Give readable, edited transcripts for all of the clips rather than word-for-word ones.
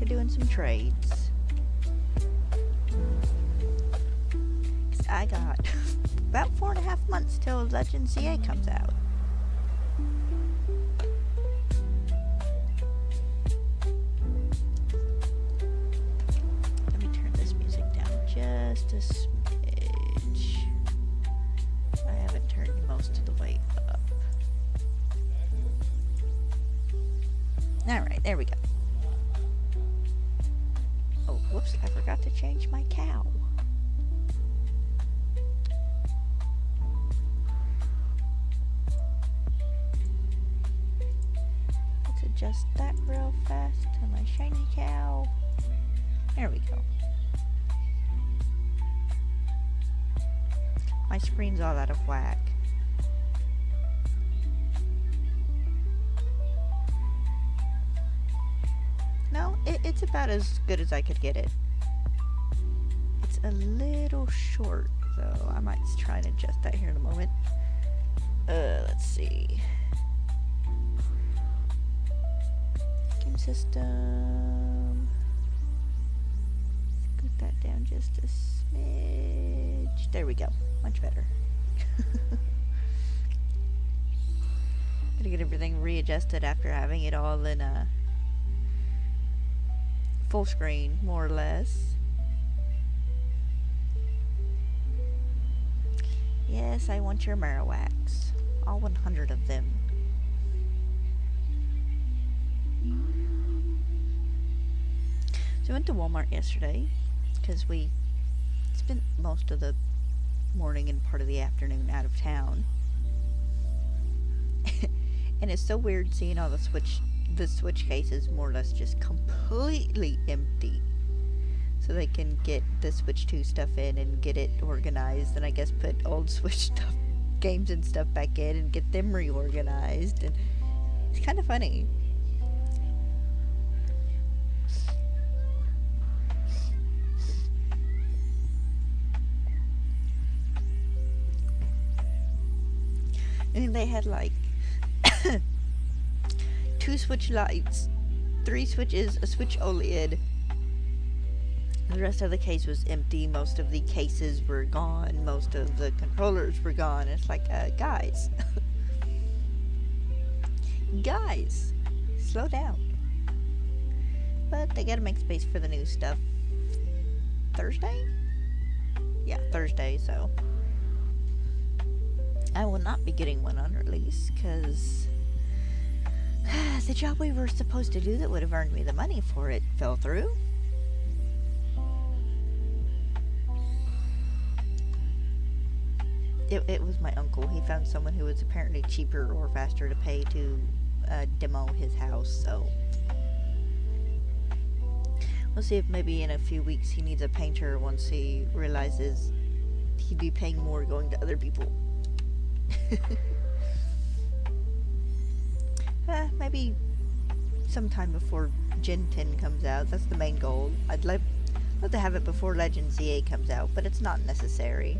doing some trades. 'Cause I got about 4.5 months till Legend CA comes out. Let me turn this music down just a smidge. I haven't turned most of the way up. Alright, there we go. Oh, whoops, I forgot to change my cow. Let's adjust that real fast to my shiny cow. There we go. My screen's all out of whack. No, it's about as good as I could get it. It's a little short, though. I might try and adjust that here in a moment. Let's see. Game system. Scoot that down just a smidge. There we go. Much better. Gotta get everything readjusted after having it all in a full screen, more or less. Yes, I want your Marowaks. All 100 of them. So I went to Walmart yesterday because we spent most of the morning and part of the afternoon out of town. And it's so weird seeing all the Switch cases more or less just completely empty. So they can get the Switch 2 stuff in and get it organized, and I guess put old Switch stuff, games and stuff back in and get them reorganized, and it's kind of funny. And they had like 2 Switch lights, 3 switches, a Switch OLED. The rest of the case was empty. Most of the cases were gone. Most of the controllers were gone. It's like, guys. Guys, slow down. But they gotta make space for the new stuff. Thursday? Yeah, Thursday, so I will not be getting one on release, because the job we were supposed to do that would have earned me the money for it fell through. It was my uncle. He found someone who was apparently cheaper or faster to pay to demo his house, so we'll see if maybe in a few weeks he needs a painter once he realizes he'd be paying more going to other people. Maybe sometime before Gen 10 comes out. That's the main goal. I'd love to have it before Legend ZA comes out, but it's not necessary.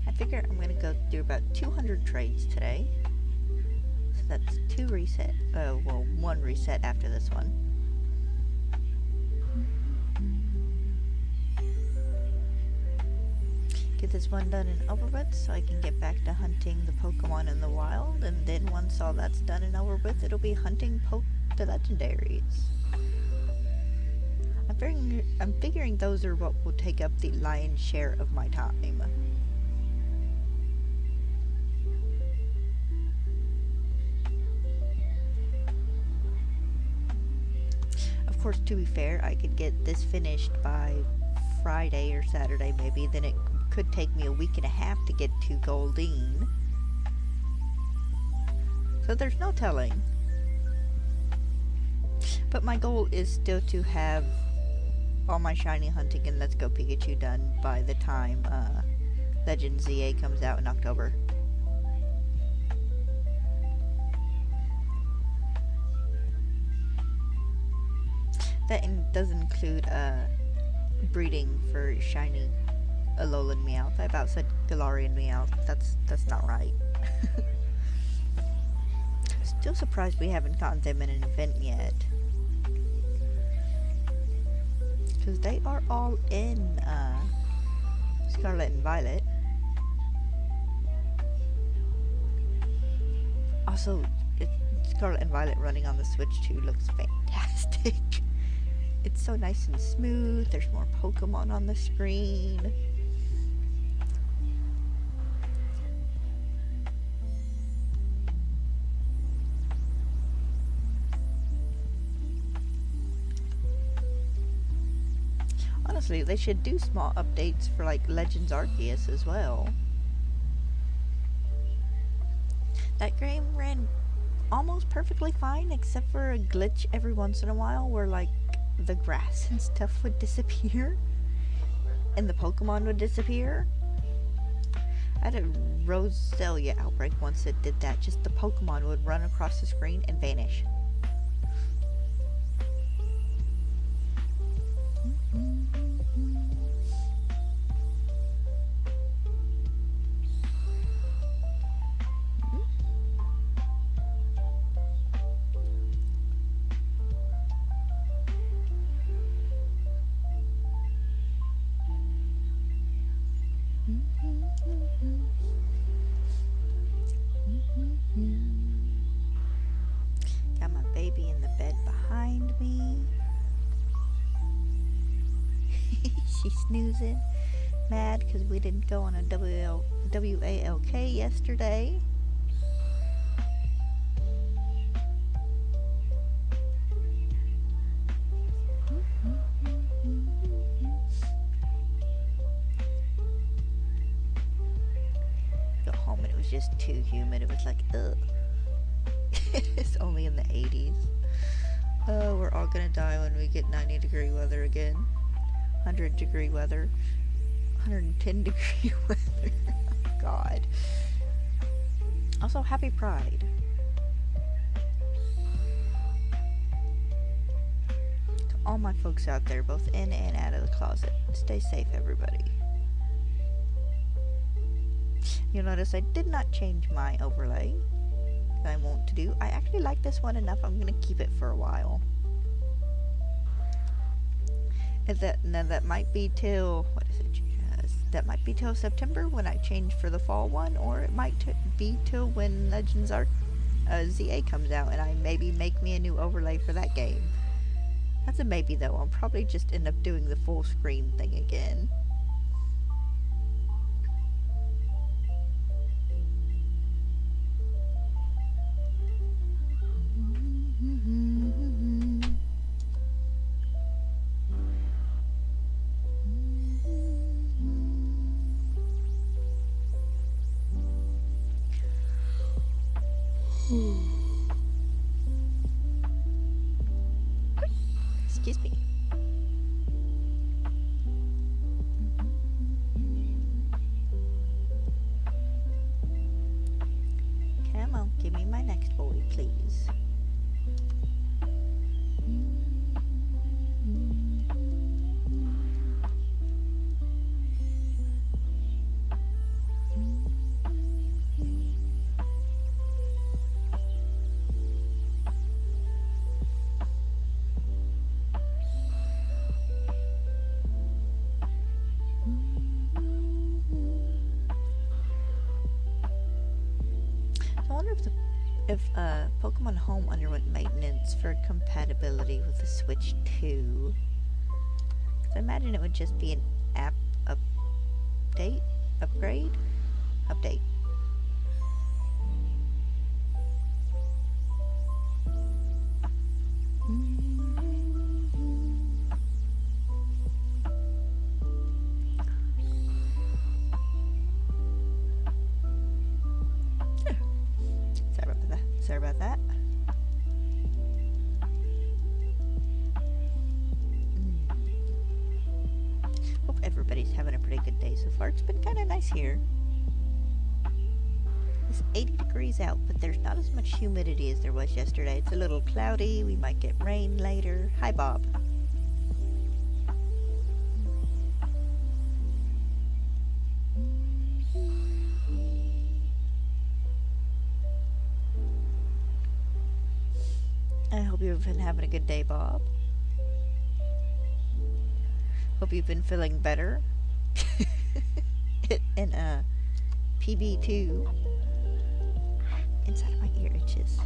I figure I'm gonna go do about 200 trades today. So that's 2 reset. Well, 1 reset after this one. Get this one done and over with so I can get back to hunting the Pokemon in the wild, and then once all that's done and over with, it'll be hunting the legendaries. I'm figuring those are what will take up the lion's share of my time. Of course, to be fair, I could get this finished by Friday or Saturday maybe, then it could take me a week and a half to get to Goldeen. So there's no telling. But my goal is still to have all my shiny hunting and Let's Go Pikachu done by the time Legend ZA comes out in October. That does include breeding for shiny Alolan Meowth. I about said Galarian Meowth. That's not right. Still surprised we haven't gotten them in an event yet. Because they are all in Scarlet and Violet. Also, Scarlet and Violet running on the Switch 2 looks fantastic. It's so nice and smooth. There's more Pokemon on the screen. Honestly, they should do small updates for like Legends Arceus as well. That game ran almost perfectly fine except for a glitch every once in a while where like the grass and stuff would disappear and the Pokemon would disappear. I had a Roselia outbreak once that did that. Just the Pokemon would run across the screen and vanish. Got my baby in the bed behind me. She's snoozing, mad because we didn't go on a WALK yesterday. Got home and it was just too humid. It was like, ugh. It's only in the 80s. Oh, we're all gonna die when we get 90-degree weather again. 100-degree weather. 110-degree weather. Oh, God. Also, happy Pride. To all my folks out there, both in and out of the closet, stay safe, everybody. You'll notice I did not change my overlay that I want to do. I actually like this one enough. I'm going to keep it for a while. And that might be till, what is it? That might be till September when I change for the fall one, or it might be till when Legends ZA comes out and I maybe make me a new overlay for that game. That's a maybe though. I'll probably just end up doing the full screen thing again. Excuse me. Come on, give me my next boy, please. If Pokemon Home underwent maintenance for compatibility with the Switch 2, because I imagine it would just be an app upgrade. Sorry about that. Hope everybody's having a pretty good day so far. It's been kind of nice here. It's 80 degrees out, but there's not as much humidity as there was yesterday. It's a little cloudy. We might get rain later. Hi, Bob. you've been having a good day, Bob. Hope you've been feeling better. And PB2 inside of my ear itches.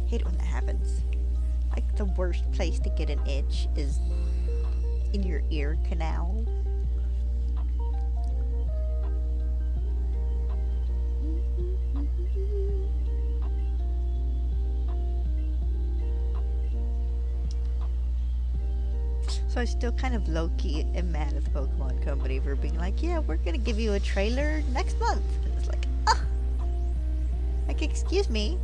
Hate it when that happens. Like the worst place to get an itch is in your ear canal. So I still kind of low-key am mad at the Pokemon Company for being like, yeah, we're gonna give you a trailer next month. And it's like, like, excuse me.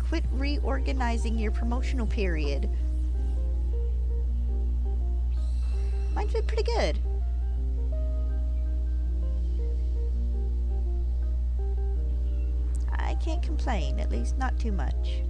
Quit reorganizing your promotional period. Mine's been pretty good. I can't complain, at least not too much.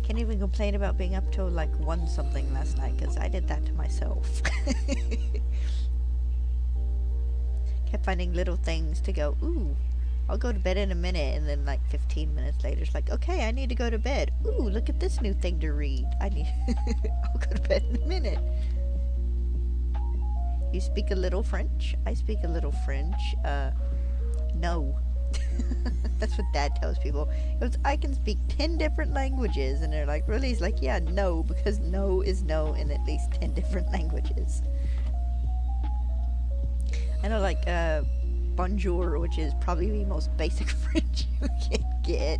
Can't even complain about being up till like 1 something last night, because I did that to myself. Kept finding little things to go, ooh, I'll go to bed in a minute, and then like 15 minutes later it's like, okay, I need to go to bed. Ooh, look at this new thing to read. I'll go to bed in a minute. You speak a little French? I speak a little French. No. That's what Dad tells people. He goes, I can speak 10 different languages. And they're like, really? He's like, yeah, no, because no is no in at least 10 different languages. I know, like, bonjour, which is probably the most basic French you can get.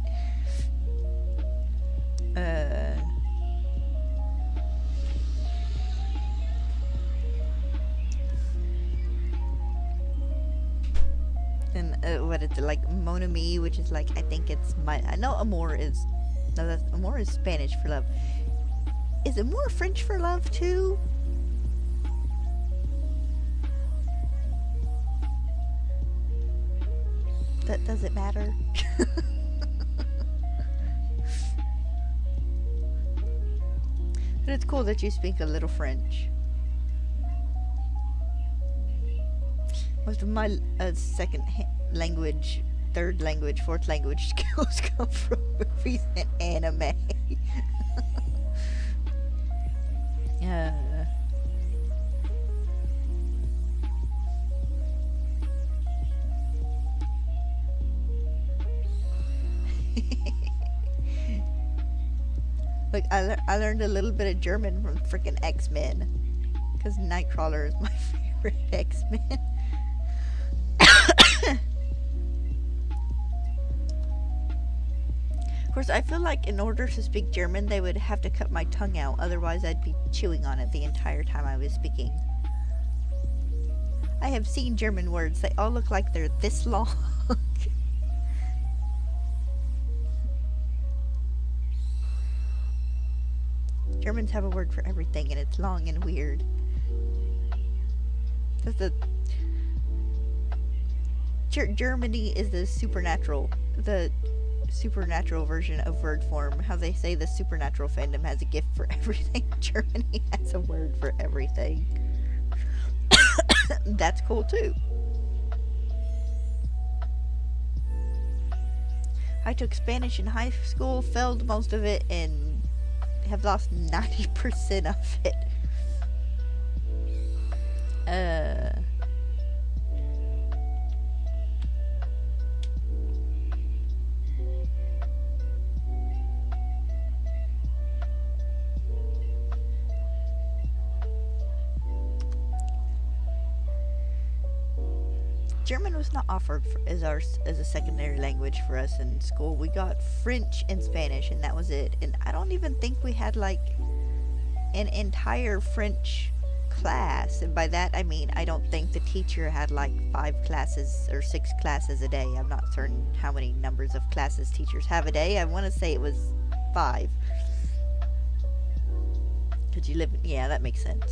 And what it's like, mon ami, which is like, I think it's my, I know amour is, no, that's, amour is Spanish for love. Is amour French for love too? That doesn't matter. But it's cool that you speak a little French. Most of my second language, third language, fourth language skills come from movies and anime. Look, I learned a little bit of German from freaking X-Men, because Nightcrawler is my favorite X-Men. Of course, I feel like in order to speak German, they would have to cut my tongue out, otherwise I'd be chewing on it the entire time I was speaking. I have seen German words, they all look like they're this long. Germans have a word for everything, and it's long and weird. That's the... Germany is the supernatural version of word form. How they say the supernatural fandom has a gift for everything. Germany has a word for everything. That's cool too. I took Spanish in high school, failed most of it, and have lost 90% of it. German was not offered as a secondary language for us in school. We got French and Spanish, and that was it. And I don't even think we had like an entire French class. And by that I mean I don't think the teacher had like 5 classes or 6 classes a day. I'm not certain how many numbers of classes teachers have a day. I want to say it was 5. Because you live... Yeah, that makes sense.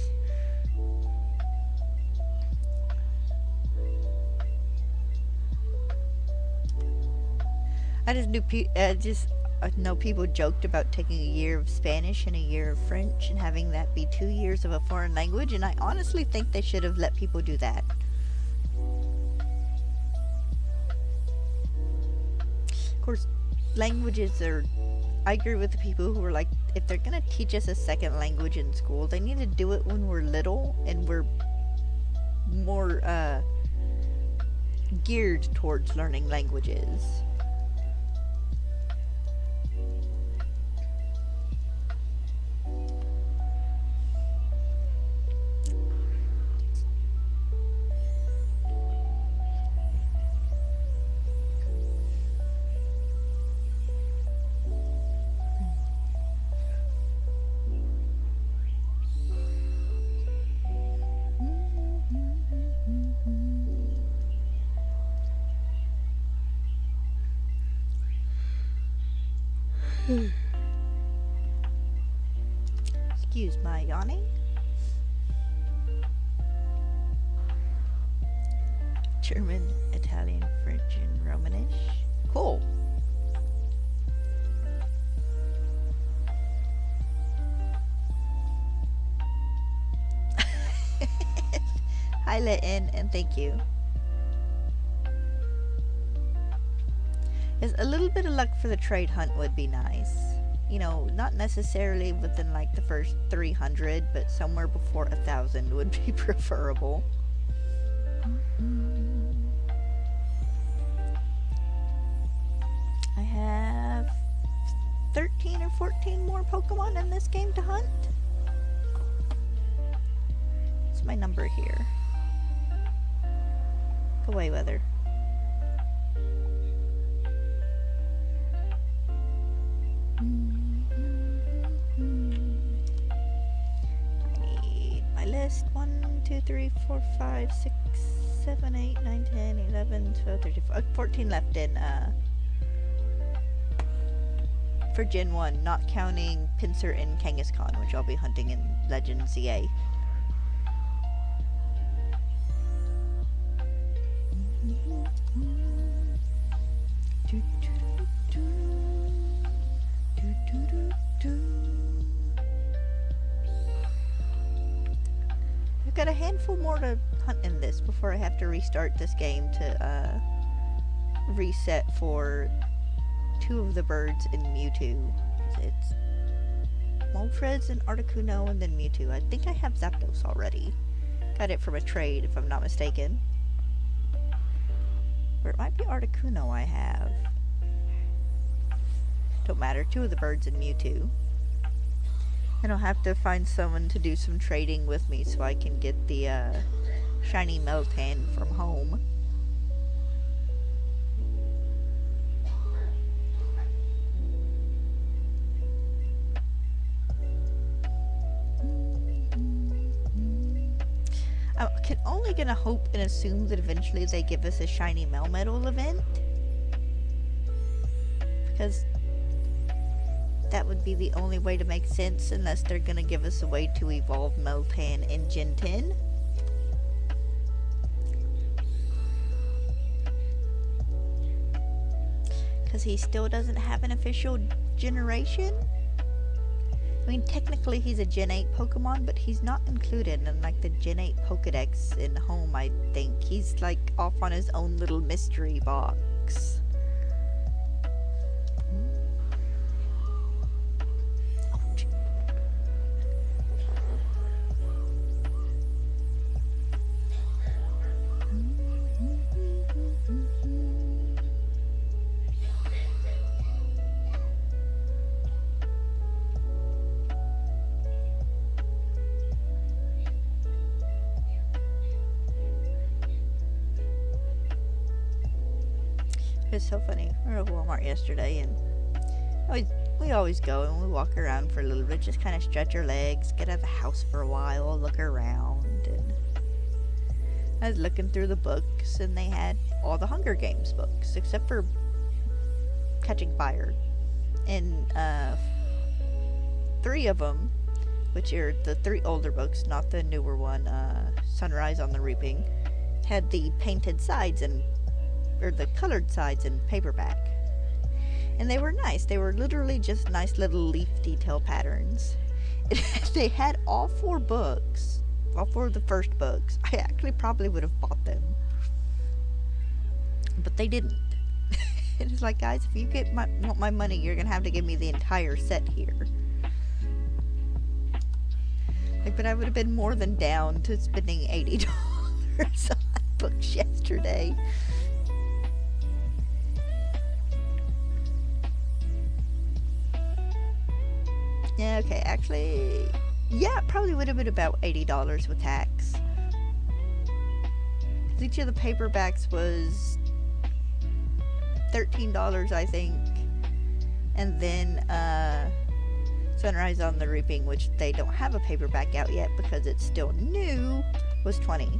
I know people joked about taking a year of Spanish and a year of French and having that be 2 years of a foreign language, and I honestly think they should have let people do that. Of course, languages are... I agree with the people who are like, if they're going to teach us a second language in school, they need to do it when we're little and we're more geared towards learning languages. Excuse my yawning. German, Italian, French, and Romanish. Cool. Hi, Litten, and thank you. Yes, a little bit of luck for the trade hunt would be nice. You know, not necessarily within like the first 300, but somewhere before 1,000 would be preferable. I have 13 or 14 more Pokemon in this game to hunt. What's my number here? Go away, weather. List 1, 2, 3, 4, 5, 6, 7, 8, 9, 10, 11, 12, 13, 14 left in for Gen 1, not counting Pinsir and Kangaskhan, which I'll be hunting in Legend ZA. I've got a handful more to hunt in this before I have to restart this game to reset for 2 of the birds in Mewtwo. It's Moltres and Articuno and then Mewtwo. I think I have Zapdos already. Got it from a trade if I'm not mistaken. Or it might be Articuno I have. Don't matter, 2 of the birds in Mewtwo. And I'll have to find someone to do some trading with me so I can get the shiny Meltan from home. I can only gonna hope and assume that eventually they give us a shiny Melmetal event. Because that would be the only way to make sense unless they're gonna give us a way to evolve Meltan in Gen 10. Because he still doesn't have an official generation. I mean, technically he's a Gen 8 Pokemon, but he's not included in like the Gen 8 Pokedex in home, I think. He's like off on his own little mystery box. It's so funny. We were at Walmart yesterday, and we always go and we walk around for a little bit, just kind of stretch our legs, get out of the house for a while, look around. And I was looking through the books, and they had all the Hunger Games books, except for Catching Fire. And 3 of them which are the 3 older books, not the newer one, Sunrise on the Reaping, had the painted sides or the colored sides in paperback. And they were nice. They were literally just nice little leaf detail patterns. They had all 4 books, all 4 of the first books. I actually probably would have bought them. But they didn't. It's like, guys, if you want my money, you're going to have to give me the entire set here. Like, but I would have been more than down to spending $80 on books yesterday. Yeah, okay, actually, yeah, it probably would have been about $80 with tax. Each of the paperbacks was $13, I think. And then, Sunrise on the Reaping, which they don't have a paperback out yet because it's still new, was $20.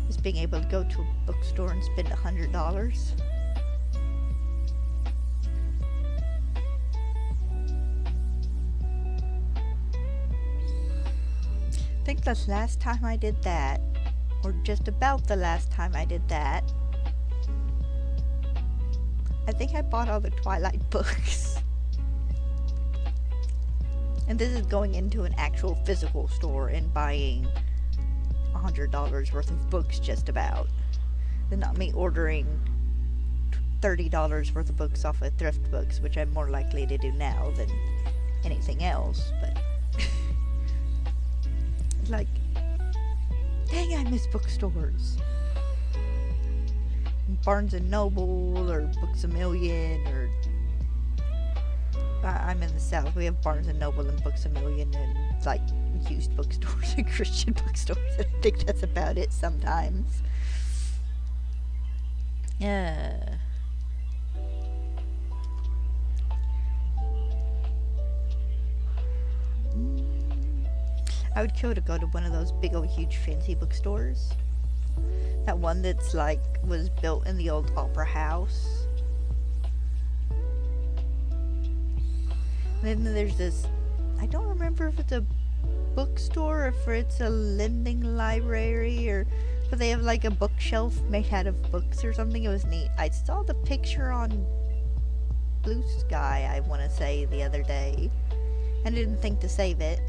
Just being able to go to a bookstore and spend $100. I think the last time I did that, or just about the last time I did that, I think I bought all the Twilight books. And this is going into an actual physical store and buying $100 worth of books just about. And not me ordering $30 worth of books off of thrift books, which I'm more likely to do now than anything else, but like, dang, I miss bookstores. Barnes and Noble or Books A Million, or I'm in the South. We have Barnes and Noble and Books A Million and like used bookstores and Christian bookstores. I think that's about it sometimes. Yeah. I would kill to go to one of those big old huge fancy bookstores. That one that's like was built in the old opera house. And then there's this, I don't remember if it's a bookstore or if it's a lending library, or but they have like a bookshelf made out of books or something. It was neat. I saw the picture on Blue Sky, I want to say, the other day. I didn't think to save it.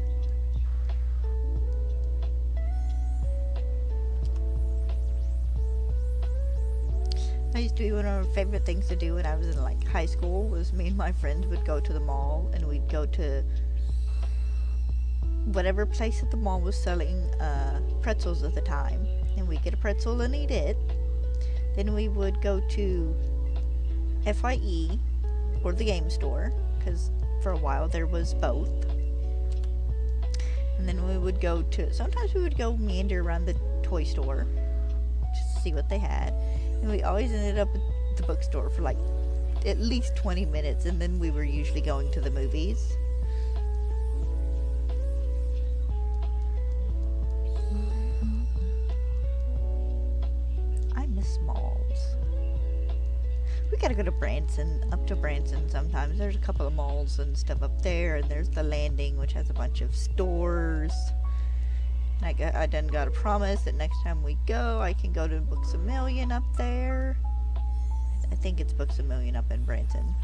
I used to be one of my favorite things to do when I was in like high school was me and my friends would go to the mall and we'd go to whatever place at the mall was selling pretzels at the time, and we'd get a pretzel and eat it. Then we would go to FYE or the game store, because for a while there was both. And then we would go to, sometimes we would go meander around the toy store just to see what they had. And we always ended up at the bookstore for like at least 20 minutes, and then we were usually going to the movies. I miss malls. We gotta go to Branson, up to Branson sometimes. There's a couple of malls and stuff up there, and there's the Landing, which has a bunch of stores. I done got a promise that next time we go, I can go to Books A Million up there. I think it's Books A Million up in Branson.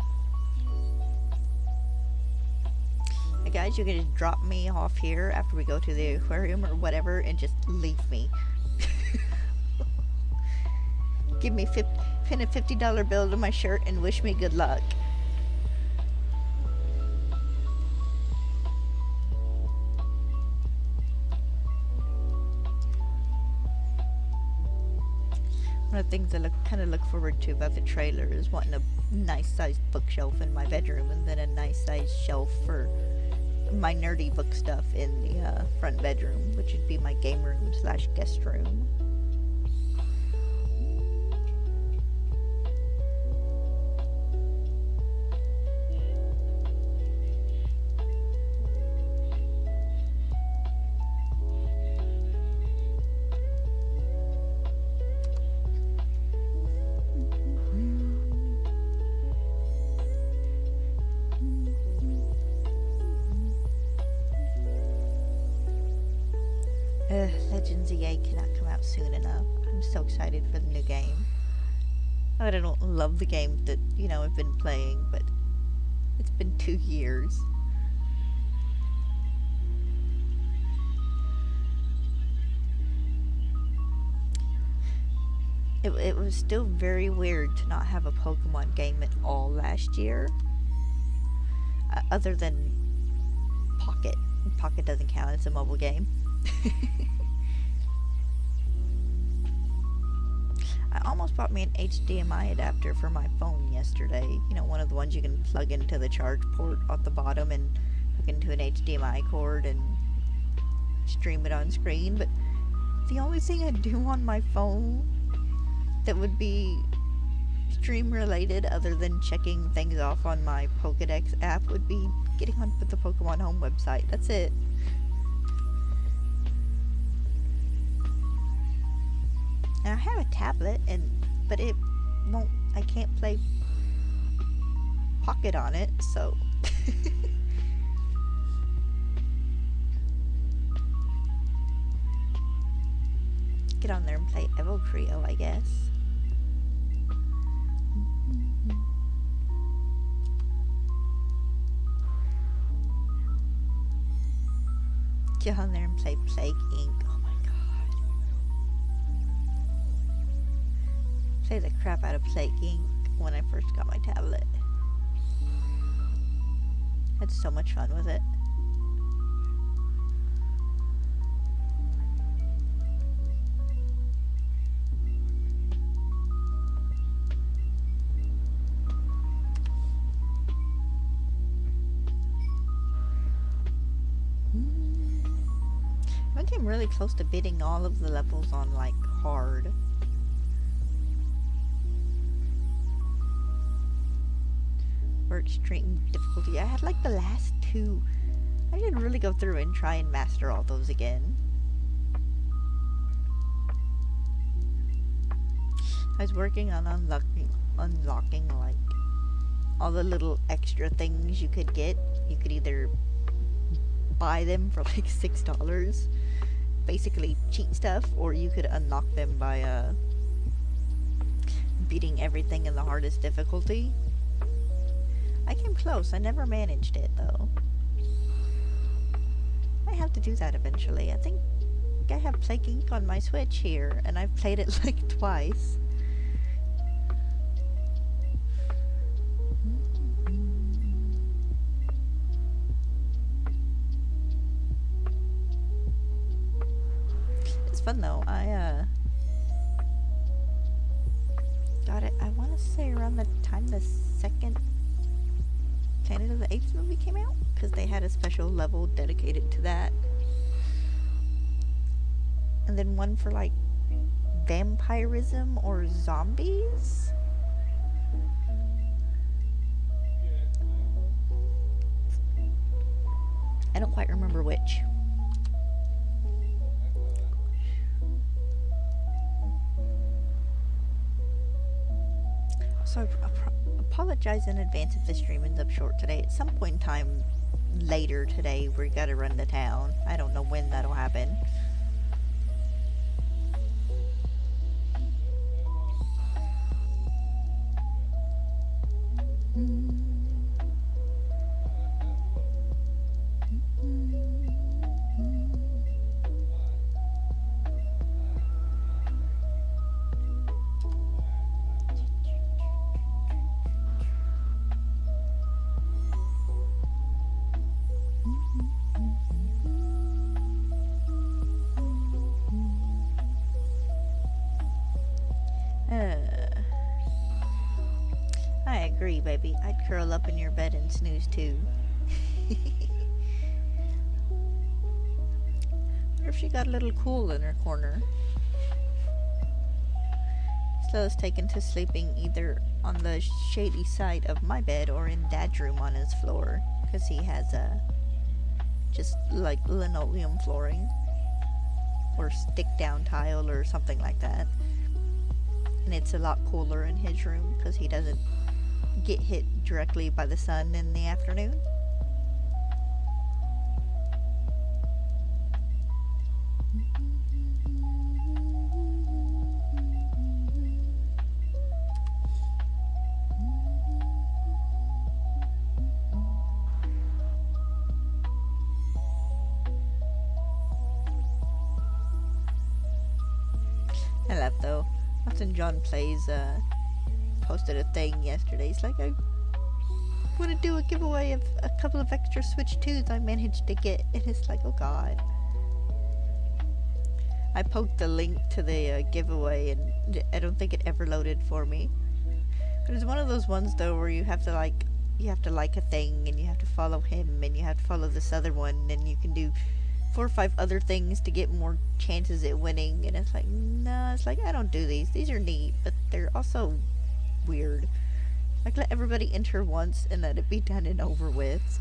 Hey guys, you can just drop me off here after we go to the aquarium or whatever and just leave me. Give me pin a $50 bill to my shirt and wish me good luck. One of the things I kind of look forward to about the trailer is wanting a nice sized bookshelf in my bedroom, and then a nice sized shelf for my nerdy book stuff in the front bedroom, which would be my game room / guest room. Legends EA cannot come out soon enough. I'm so excited for the new game. I don't love the game that, I've been playing, but it's been 2 years. It was still very weird to not have a Pokemon game at all last year. Other than Pocket. Pocket doesn't count, it's a mobile game. I almost bought me an HDMI adapter for my phone yesterday. One of the ones you can plug into the charge port at the bottom and hook into an HDMI cord and stream it on screen. But the only thing I do on my phone that would be stream related other than checking things off on my Pokedex app would be getting on the Pokemon Home website. That's it. And I have a tablet, but it won't. I can't play Pocket on it, so. Get on there and play Evo Trio, I guess. Get on there and play Plague Inc. Oh my god. Play the crap out of Plague Inc. when I first got my tablet. Had so much fun with it. I came really close to beating all of the levels on, like, hard. Or extreme difficulty. I had, like, the last 2. I didn't really go through and try and master all those again. I was working on unlocking, like, all the little extra things you could get. You could either buy them for, like, $6. Basically cheat stuff, or you could unlock them by beating everything in the hardest difficulty. I came close. I never managed it though. I have to do that eventually. I think I have Plague Inc. on my Switch here, and I've played it like twice. Fun though. I got it, I want to say around the time the second Planet of the Apes movie came out, because they had a special level dedicated to that, and then one for like vampirism or zombies. I don't quite remember which. So I apologize in advance if the stream ends up short today. At some point in time later today, we gotta run to town. I don't know when that'll happen. I agree, baby. I'd curl up in your bed and snooze too. What if she got a little cool in her corner? Slo's taken to sleeping either on the shady side of my bed or in Dad's room on his floor, because he has just like linoleum flooring or stick down tile or something like that. And it's a lot cooler in his room because he doesn't get hit directly by the sun in the afternoon. I laugh though. Often John plays, posted a thing yesterday. He's like, I want to do a giveaway of a couple of extra Switch 2s I managed to get. And it's like, oh god. I poked the link to the giveaway and I don't think it ever loaded for me. But it's one of those ones though where you have to like a thing and you have to follow him and you have to follow this other one and you can do 4 or 5 other things to get more chances at winning, and it's like, no, it's like, I don't do these. These are neat, but they're also weird. Like, let everybody enter once and let it be done and over with.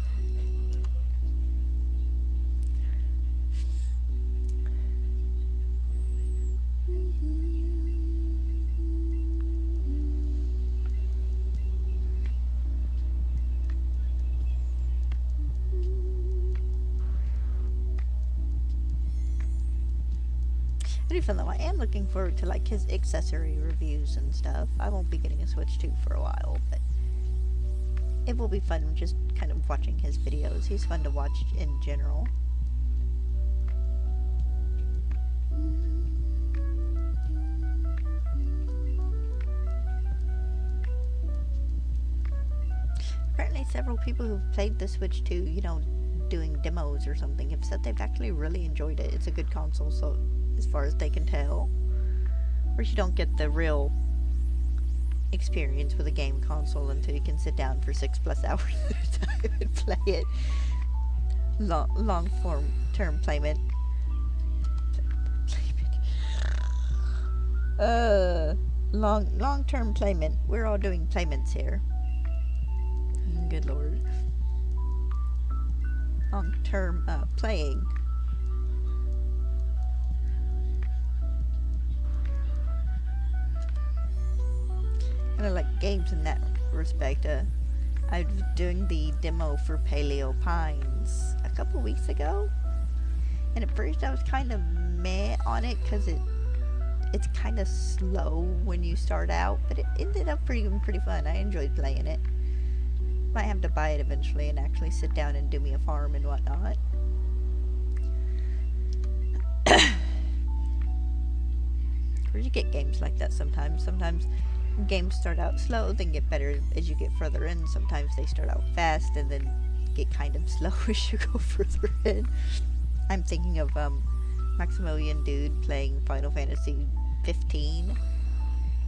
Even though I am looking forward to like his accessory reviews and stuff. I won't be getting a Switch 2 for a while, but it will be fun just kind of watching his videos. He's fun to watch in general. Apparently several people who've played the Switch 2, you know, doing demos or something, have said they've actually really enjoyed it. It's a good console, so as far as they can tell. Of course, you don't get the real experience with a game console until you can sit down for 6+ hours at a time and play it. Long-term playment. Long-term playment. We're all doing playments here. Good lord. Long-term playing. Kind of like games in that respect. I was doing the demo for Paleo Pines a couple weeks ago, and at first I was kind of meh on it because it's kind of slow when you start out, but it ended up pretty fun. I enjoyed playing it. Might have to buy it eventually and actually sit down and do me a farm and whatnot. Or you get games like that sometimes. Sometimes games start out slow, then get better as you get further in. Sometimes they start out fast and then get kind of slow as you go further in. I'm thinking of Maximilian Dude playing Final Fantasy 15.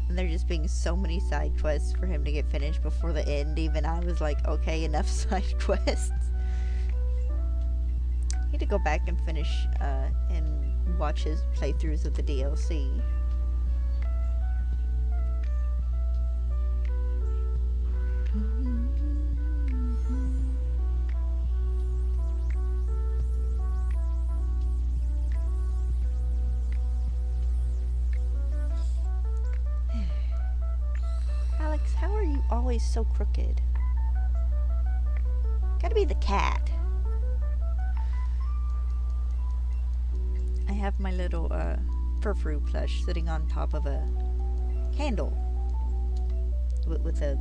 And there just being so many side quests for him to get finished before the end. Even I was like, okay, enough side quests. Need to go back and finish and watch his playthroughs of the DLC. How are you always so crooked? Gotta be the cat. I have my little furfrou plush sitting on top of a candle with a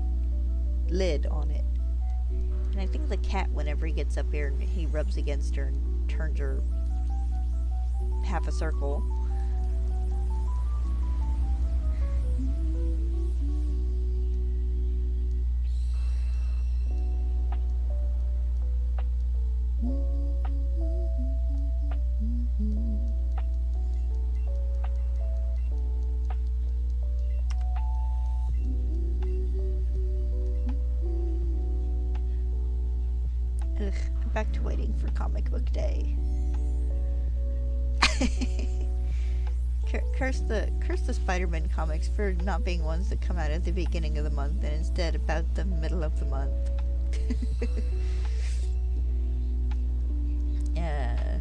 lid on it. And I think the cat, whenever he gets up here and he rubs against her and turns her half a circle, I'm back to waiting for comic book day. Curse the Spider-Man comics for not being ones that come out at the beginning of the month and instead about the middle of the month. Yeah.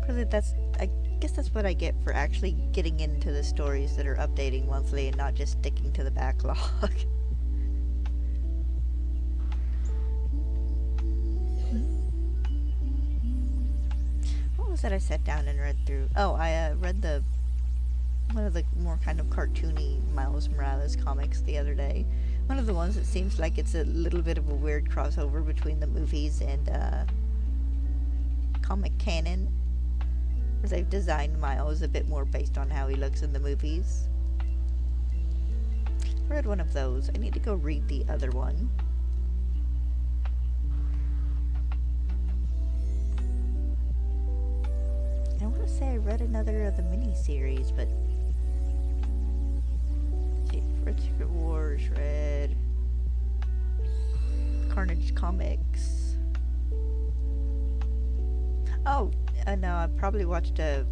Cause I guess that's what I get for actually getting into the stories that are updating monthly and not just sticking to the backlog. That I sat down and read through. Oh, I read one of the more kind of cartoony Miles Morales comics the other day. One of the ones that seems like it's a little bit of a weird crossover between the movies and comic canon. Because they've designed Miles a bit more based on how he looks in the movies. I read one of those. I need to go read the other one. I want to say I read another of the mini-series, but... Let's see, Red Secret Wars, read... Carnage Comics. Oh, no, I probably watched I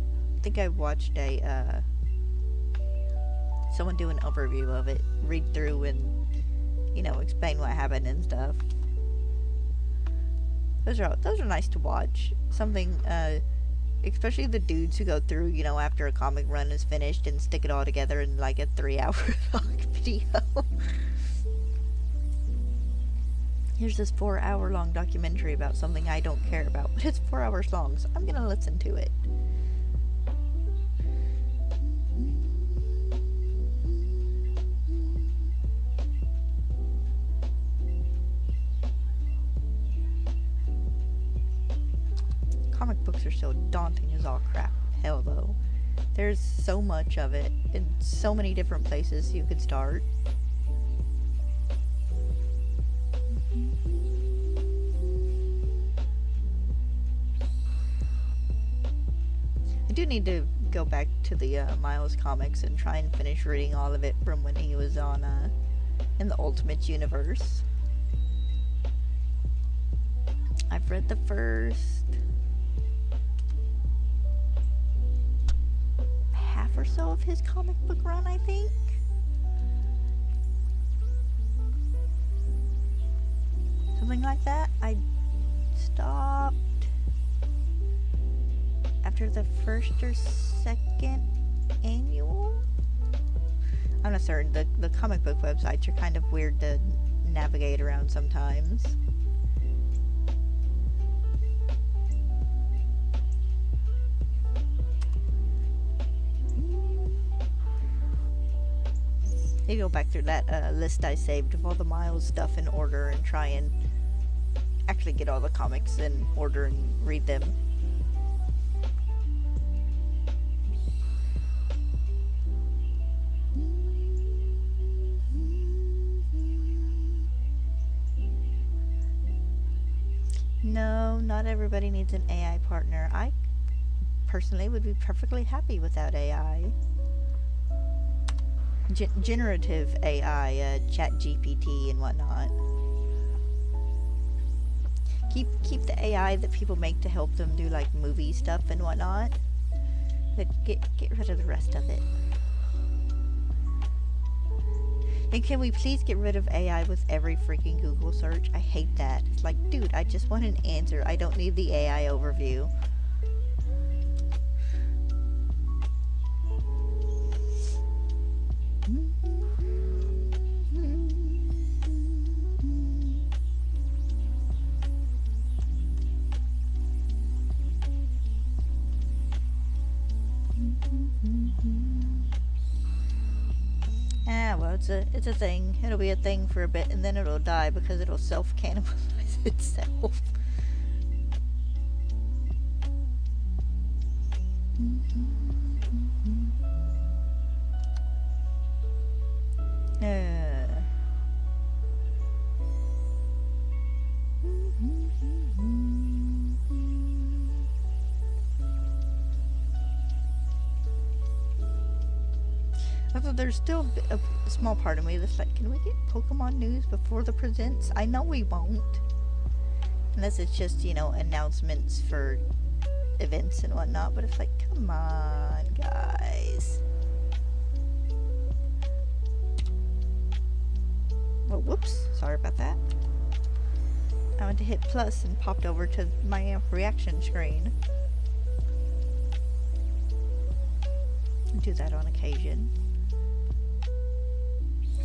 think I watched someone do an overview of it, read through and, you know, explain what happened and stuff. Those are nice to watch. Something, especially the dudes who go through, you know, after a comic run is finished and stick it all together in like a 3-hour long video. Here's this 4-hour long documentary about something I don't care about, but it's 4 hours long, so I'm gonna listen to it. Comic books are so daunting as all crap. Hell though. There's so much of it in so many different places you could start. I do need to go back to the Miles comics and try and finish reading all of it from when he was on in the Ultimate Universe. I've read the first half or so of his comic book run, I think. Something like that. I stopped after the first or second annual. I'm not certain. The comic book websites are kind of weird to navigate around sometimes. Maybe go back through that list I saved of all the Miles stuff in order and try and actually get all the comics in order and read them. No, not everybody needs an AI partner. I personally would be perfectly happy without AI. Generative AI, chat GPT and whatnot. Keep the AI that people make to help them do like movie stuff and whatnot. But get rid of the rest of it. And can we please get rid of AI with every freaking Google search? I hate that. It's like, dude, I just want an answer. I don't need the AI overview. Well, it's a thing. It'll be a thing for a bit, and then it'll die because it'll self-cannibalize itself. Although there's still a small part of me that's like, can we get Pokemon news before the presents? I know we won't. Unless it's just, you know, announcements for events and whatnot, but it's like, come on, guys. Well, whoops. Sorry about that. I went to hit plus and popped over to my reaction screen. I do that on occasion.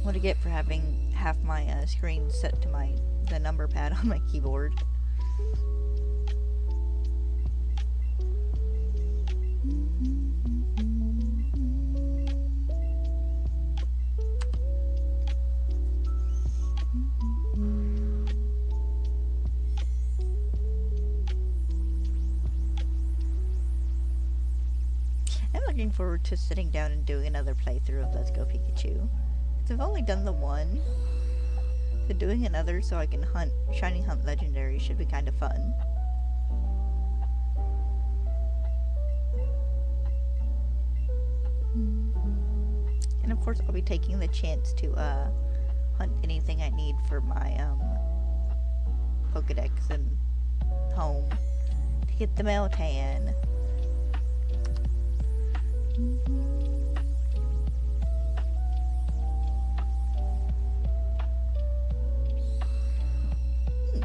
What I get for having half my screen set to the number pad on my keyboard. looking forward to sitting down and doing another playthrough of Let's Go Pikachu. I've only done the one, so doing another so I can shiny hunt legendary should be kind of fun. And of course I'll be taking the chance to hunt anything I need for my Pokedex and home to get the Meltan.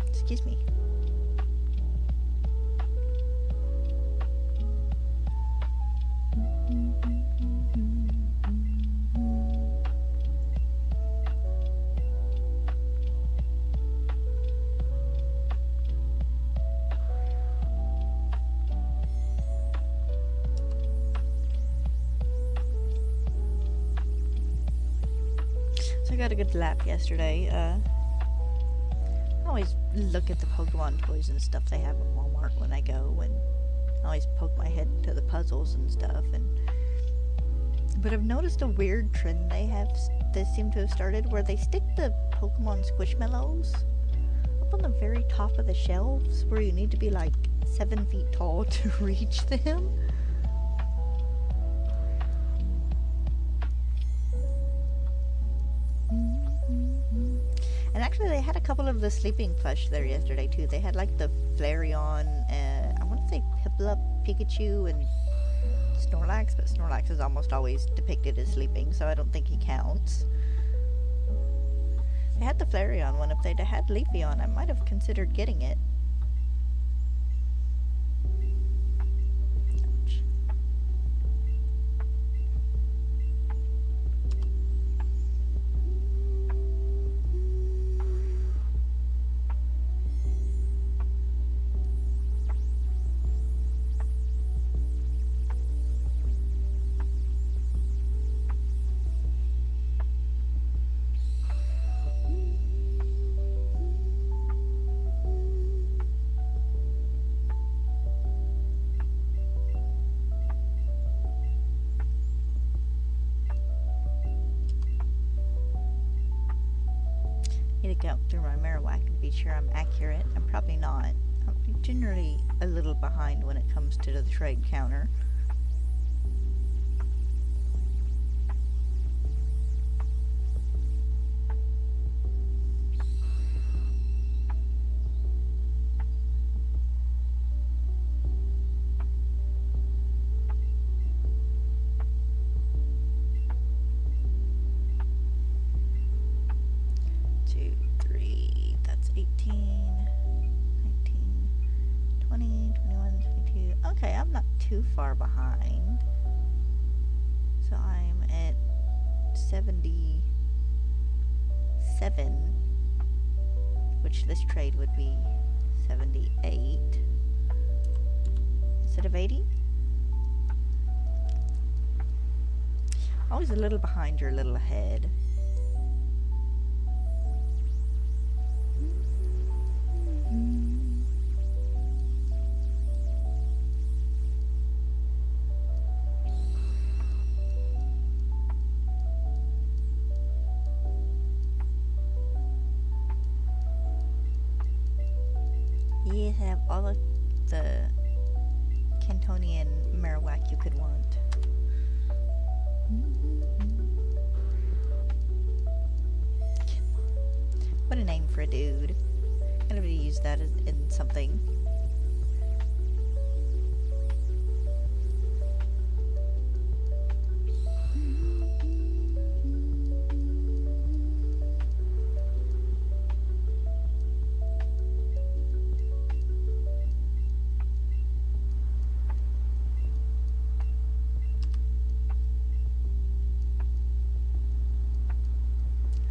Excuse me. So I got a good lap yesterday. I always look at the Pokemon toys and stuff they have at Walmart when I go, and I always poke my head into the puzzles and stuff. But I've noticed a weird trend they seem to have started, where they stick the Pokemon Squishmallows up on the very top of the shelves, where you need to be like 7 feet tall to reach them. And actually they had a couple of the sleeping plush there yesterday too. They had like the Flareon, I want to say Piplup, Pikachu, and Snorlax, but Snorlax is almost always depicted as sleeping, so I don't think he counts. They had the Flareon one. If they'd had Leafeon, I might have considered getting it. Need to go through my Marowak and be sure I'm accurate. I'm probably not. I'm generally a little behind when it comes to the trade counter. Too far behind, so I'm at 77, which this trade would be 78 instead of 80. Always a little behind, you're a little ahead. You have all of the Cantonian Marowak you could want. What a name for a dude. I'm gonna use that in something.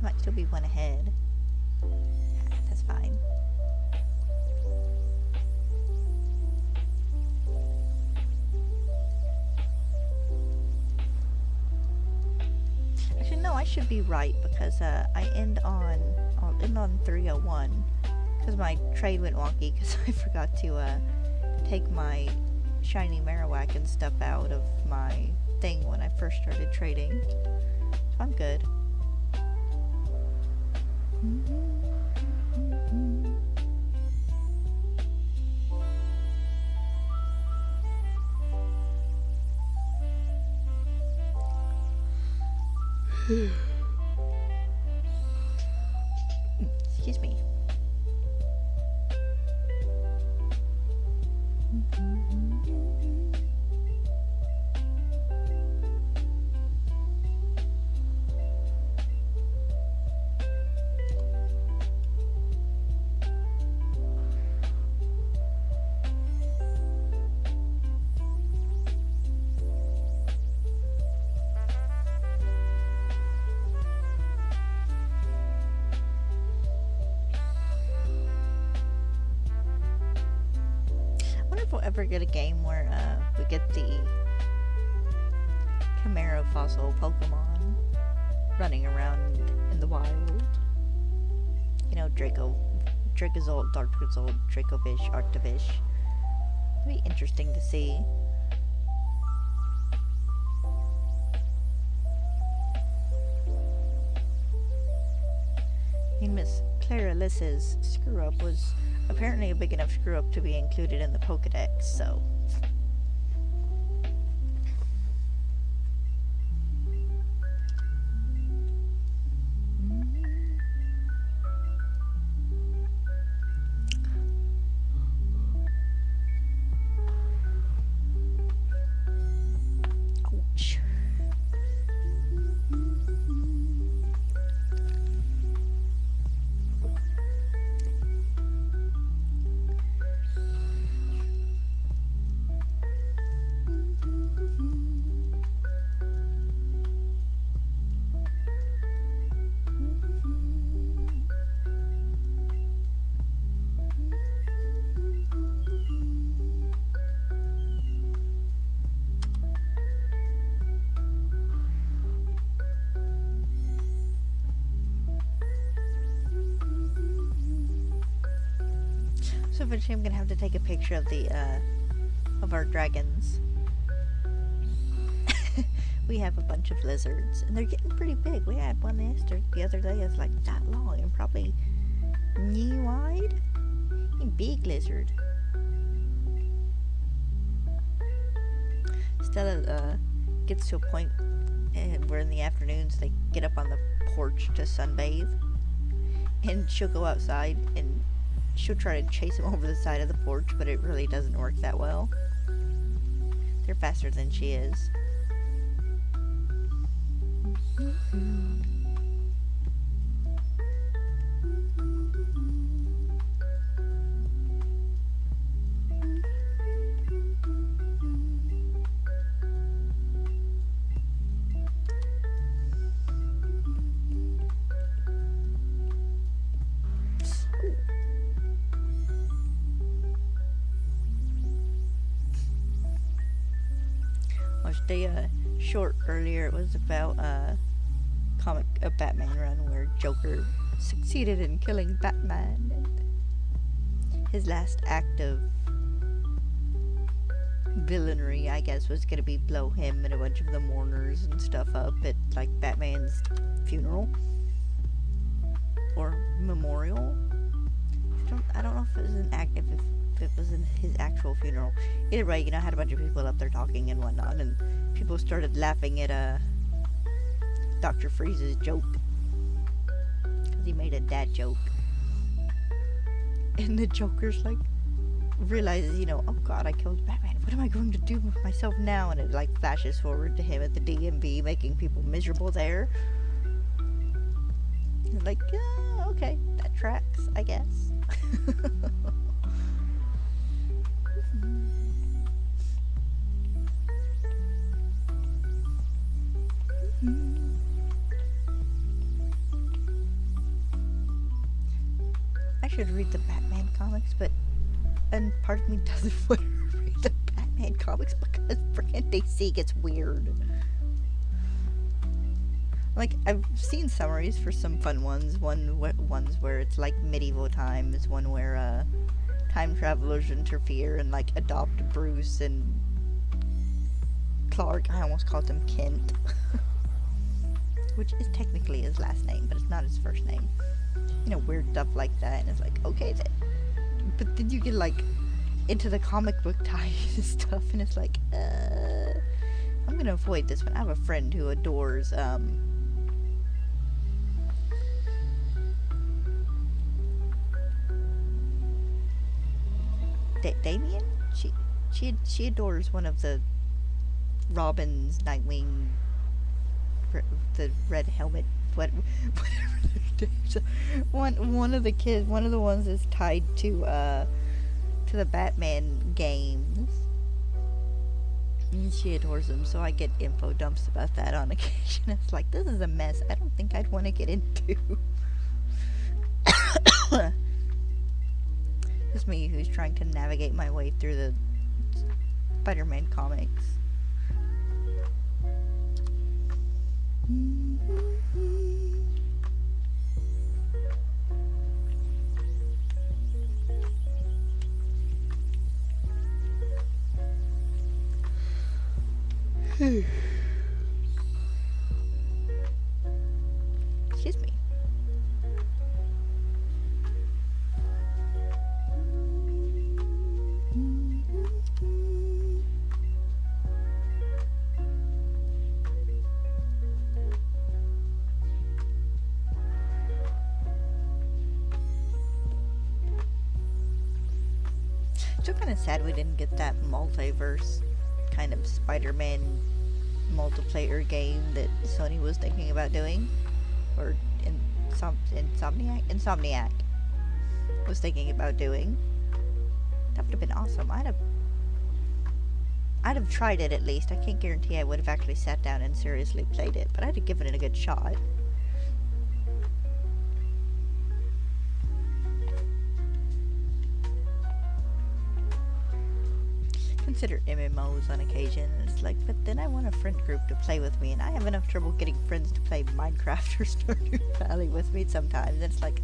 Might still be one ahead. That's fine. Actually, no, I should be right because I'll end on 301 because my trade went wonky because I forgot to take my shiny Marowak and stuff out of my thing when I first started trading. So I'm good. Excuse me. We'll ever get a game where we get the Camaro fossil Pokemon running around in the wild. You know, Dracozolt, Darkzolt, Dracovish, Arctovish. It'd be interesting to see. And Miss Claralissa's screw-up was apparently a big enough screw-up to be included in the Pokedex, so... Ouch. So eventually I'm gonna have to take a picture of the of our dragons. We have a bunch of lizards, and they're getting pretty big. We had one the other day that's like that long and probably knee wide. A big lizard. Stella gets to a point where in the afternoons they get up on the porch to sunbathe, and she'll go outside and she'll try to chase him over the side of the porch, but it really doesn't work that well. They're faster than she is. Watched a short earlier. It was about a Batman run where Joker succeeded in killing Batman. And his last act of villainy, I guess, was gonna be blow him and a bunch of the mourners and stuff up at like Batman's funeral or memorial. I don't know if it was an act if it was in his actual funeral. Either way, you know, had a bunch of people up there talking and whatnot, and people started laughing at Dr. Freeze's joke because he made a dad joke, and the Joker's like realizes, you know, oh god, I killed Batman. What am I going to do with myself now? And it like flashes forward to him at the DMV making people miserable there. And like, okay, that tracks, I guess. I should read the Batman comics, but and part of me doesn't want to read the Batman comics because freaking DC gets weird. Like, I've seen summaries for some fun ones. Ones where it's like medieval times. One where time travelers interfere and like adopt Bruce and Clark. I almost called him Kent. Which is technically his last name, but it's not his first name. You know, weird stuff like that. And it's like, okay then. But then you get like into the comic book ties and stuff, and it's like, I'm gonna avoid this one. I have a friend who adores, Damien? She adores one of the Robin's Nightwing, the red helmet, whatever their names are. One of the kids, one of the ones is tied to the Batman games. And she adores them, so I get info dumps about that on occasion. It's like, this is a mess I don't think I'd want to get into. It's me who's trying to navigate my way through the Spider-Man comics. Excuse me. Still kind of sad we didn't get that multiverse kind of Spider-Man multiplayer game that Sony was thinking about doing, or Insomniac was thinking about doing. That would have been awesome. I'd have tried it at least. I can't guarantee I would have actually sat down and seriously played it, but I'd have given it a good shot. Consider MMOs on occasion, and it's like, but then I want a friend group to play with me, and I have enough trouble getting friends to play Minecraft or Stardew Valley with me sometimes. And it's like,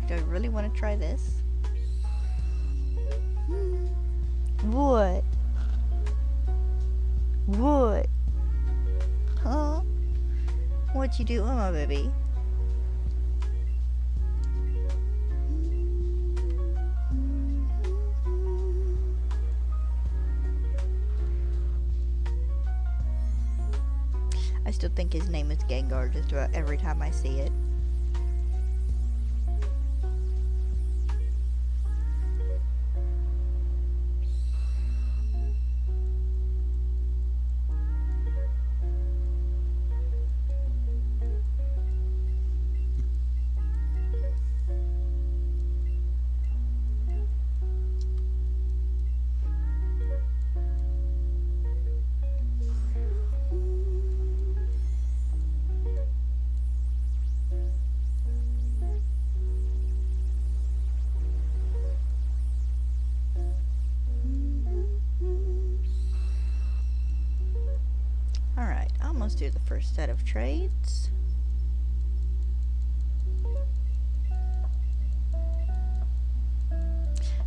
do I really want to try this? What? What? Huh? What you doing, my baby? I still think his name is Gengar just about every time I see it. Do the first set of trades.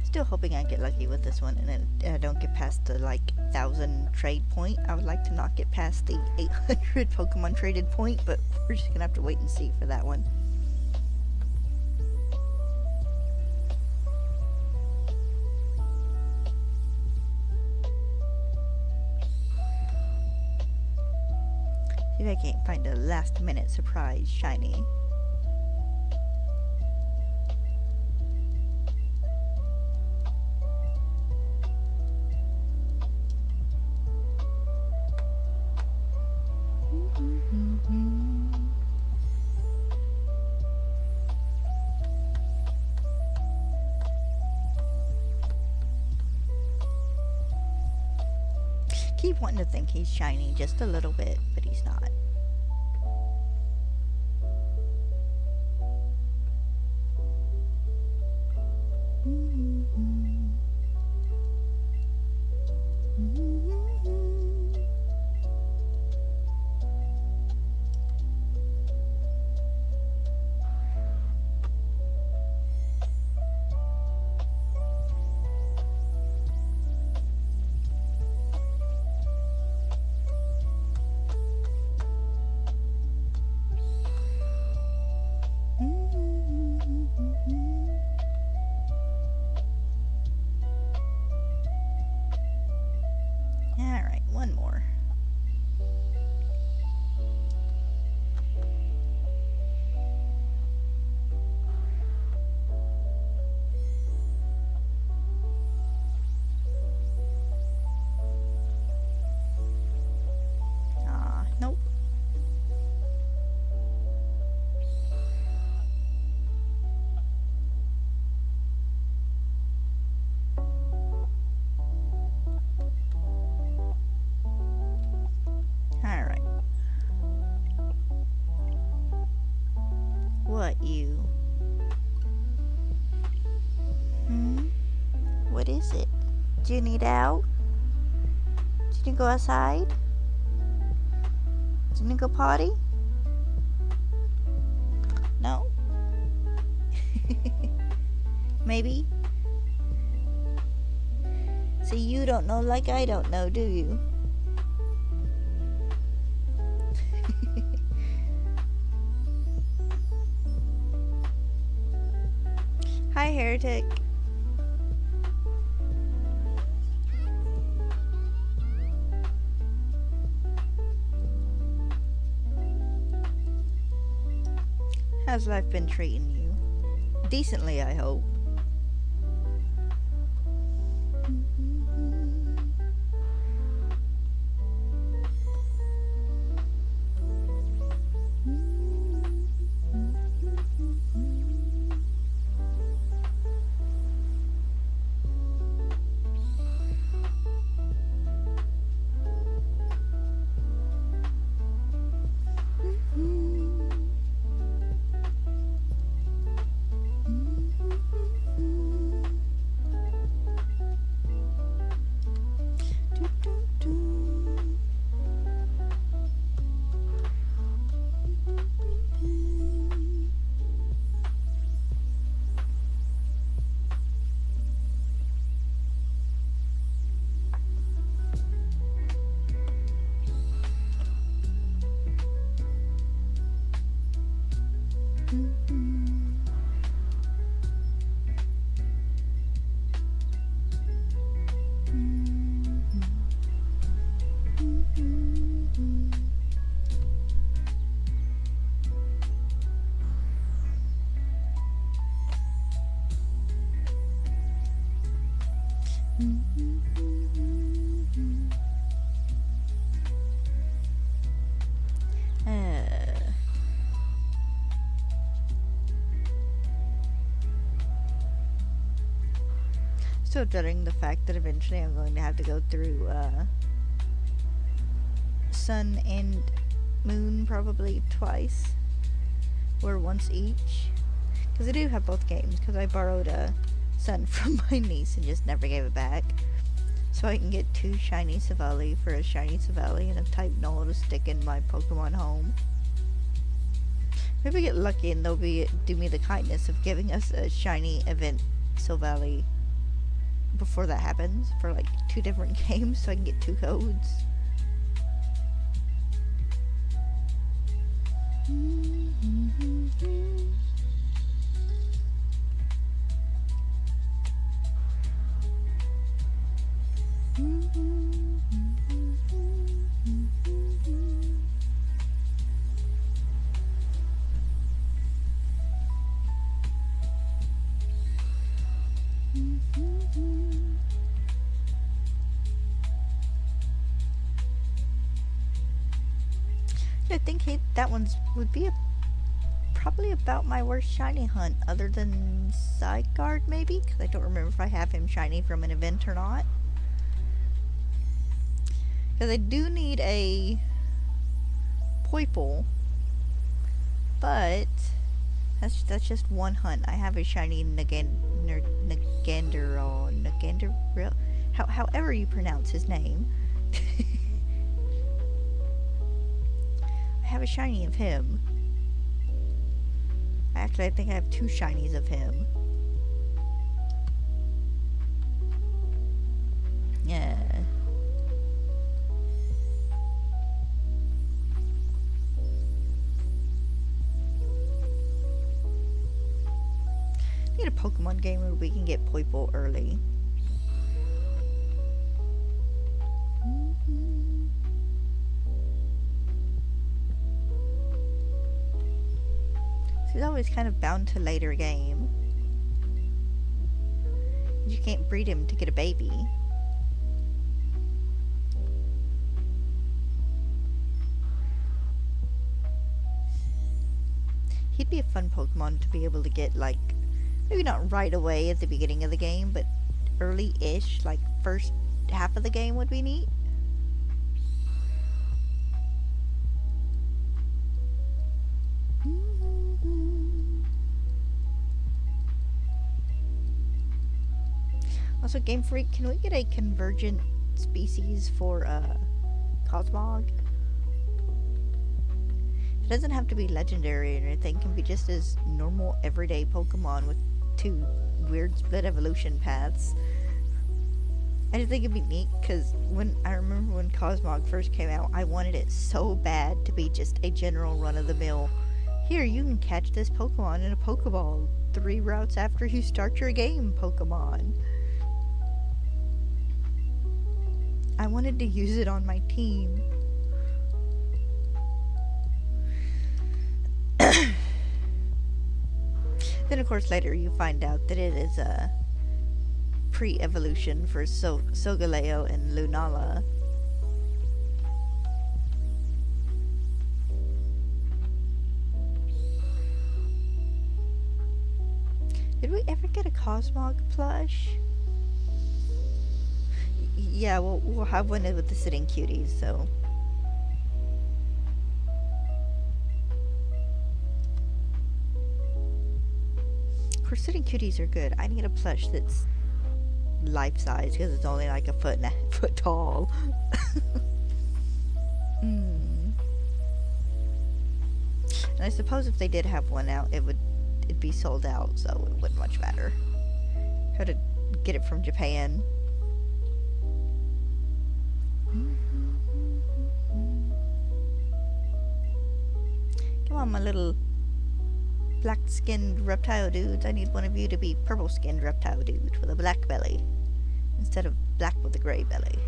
Still hoping I get lucky with this one and then I don't get past the like 1,000 trade point. I would like to not get past the 800 Pokemon traded point, but we're just gonna have to wait and see for that one. See if I can't find a last minute surprise shiny. Keep wanting to think he's shiny just a little bit, but he's not. What, you? What is it? Do you need out? Do you need to go outside? Do you need to go potty? No? Maybe? So you don't know like I don't know, do you? Hi, Heretic. How's life been treating you? Decently, I hope. Still dreading the fact that eventually I'm going to have to go through Sun and Moon probably twice, or once each, because I do have both games, because I borrowed Sun from my niece and just never gave it back, so I can get 2 shiny Savali for a shiny Savali and a type Null to stick in my Pokemon home. Maybe I get lucky and they'll do me the kindness of giving us a shiny event Savali before that happens for like 2 different games, so I can get 2 codes. I think that one's would be probably about my worst shiny hunt, other than Zygarde maybe, because I don't remember if I have him shiny from an event or not. Because I do need a Poipole, but that's just one hunt. I have a shiny however you pronounce his name. I have a shiny of him. Actually, I think I have 2 shinies of him. Yeah. Need a Pokemon game where we can get Poipole early. He's always kind of bound to later game. You can't breed him to get a baby. He'd be a fun Pokemon to be able to get, like, maybe not right away at the beginning of the game, but early-ish, like first half of the game would be neat. Also, Game Freak, can we get a convergent species for Cosmog? It doesn't have to be legendary or anything. It can be just as normal, everyday Pokemon with 2 weird split evolution paths. I just think it'd be neat because I remember when Cosmog first came out, I wanted it so bad to be just a general run-of-the-mill. Here, you can catch this Pokemon in a Pokeball 3 routes after you start your game, Pokemon. I wanted to use it on my team. Then, of course, later you find out that it is a pre-evolution for Solgaleo and Lunala. Did we ever get a Cosmog plush? Yeah, we'll have one with the Sitting Cuties, so... Of course, Sitting Cuties are good. I need a plush that's life-size, because it's only like a foot tall. And I suppose if they did have one out, it'd be sold out, so it wouldn't much matter. How to get it from Japan. Come on, my little black-skinned reptile dudes. I need one of you to be purple-skinned reptile dude with a black belly instead of black with a gray belly.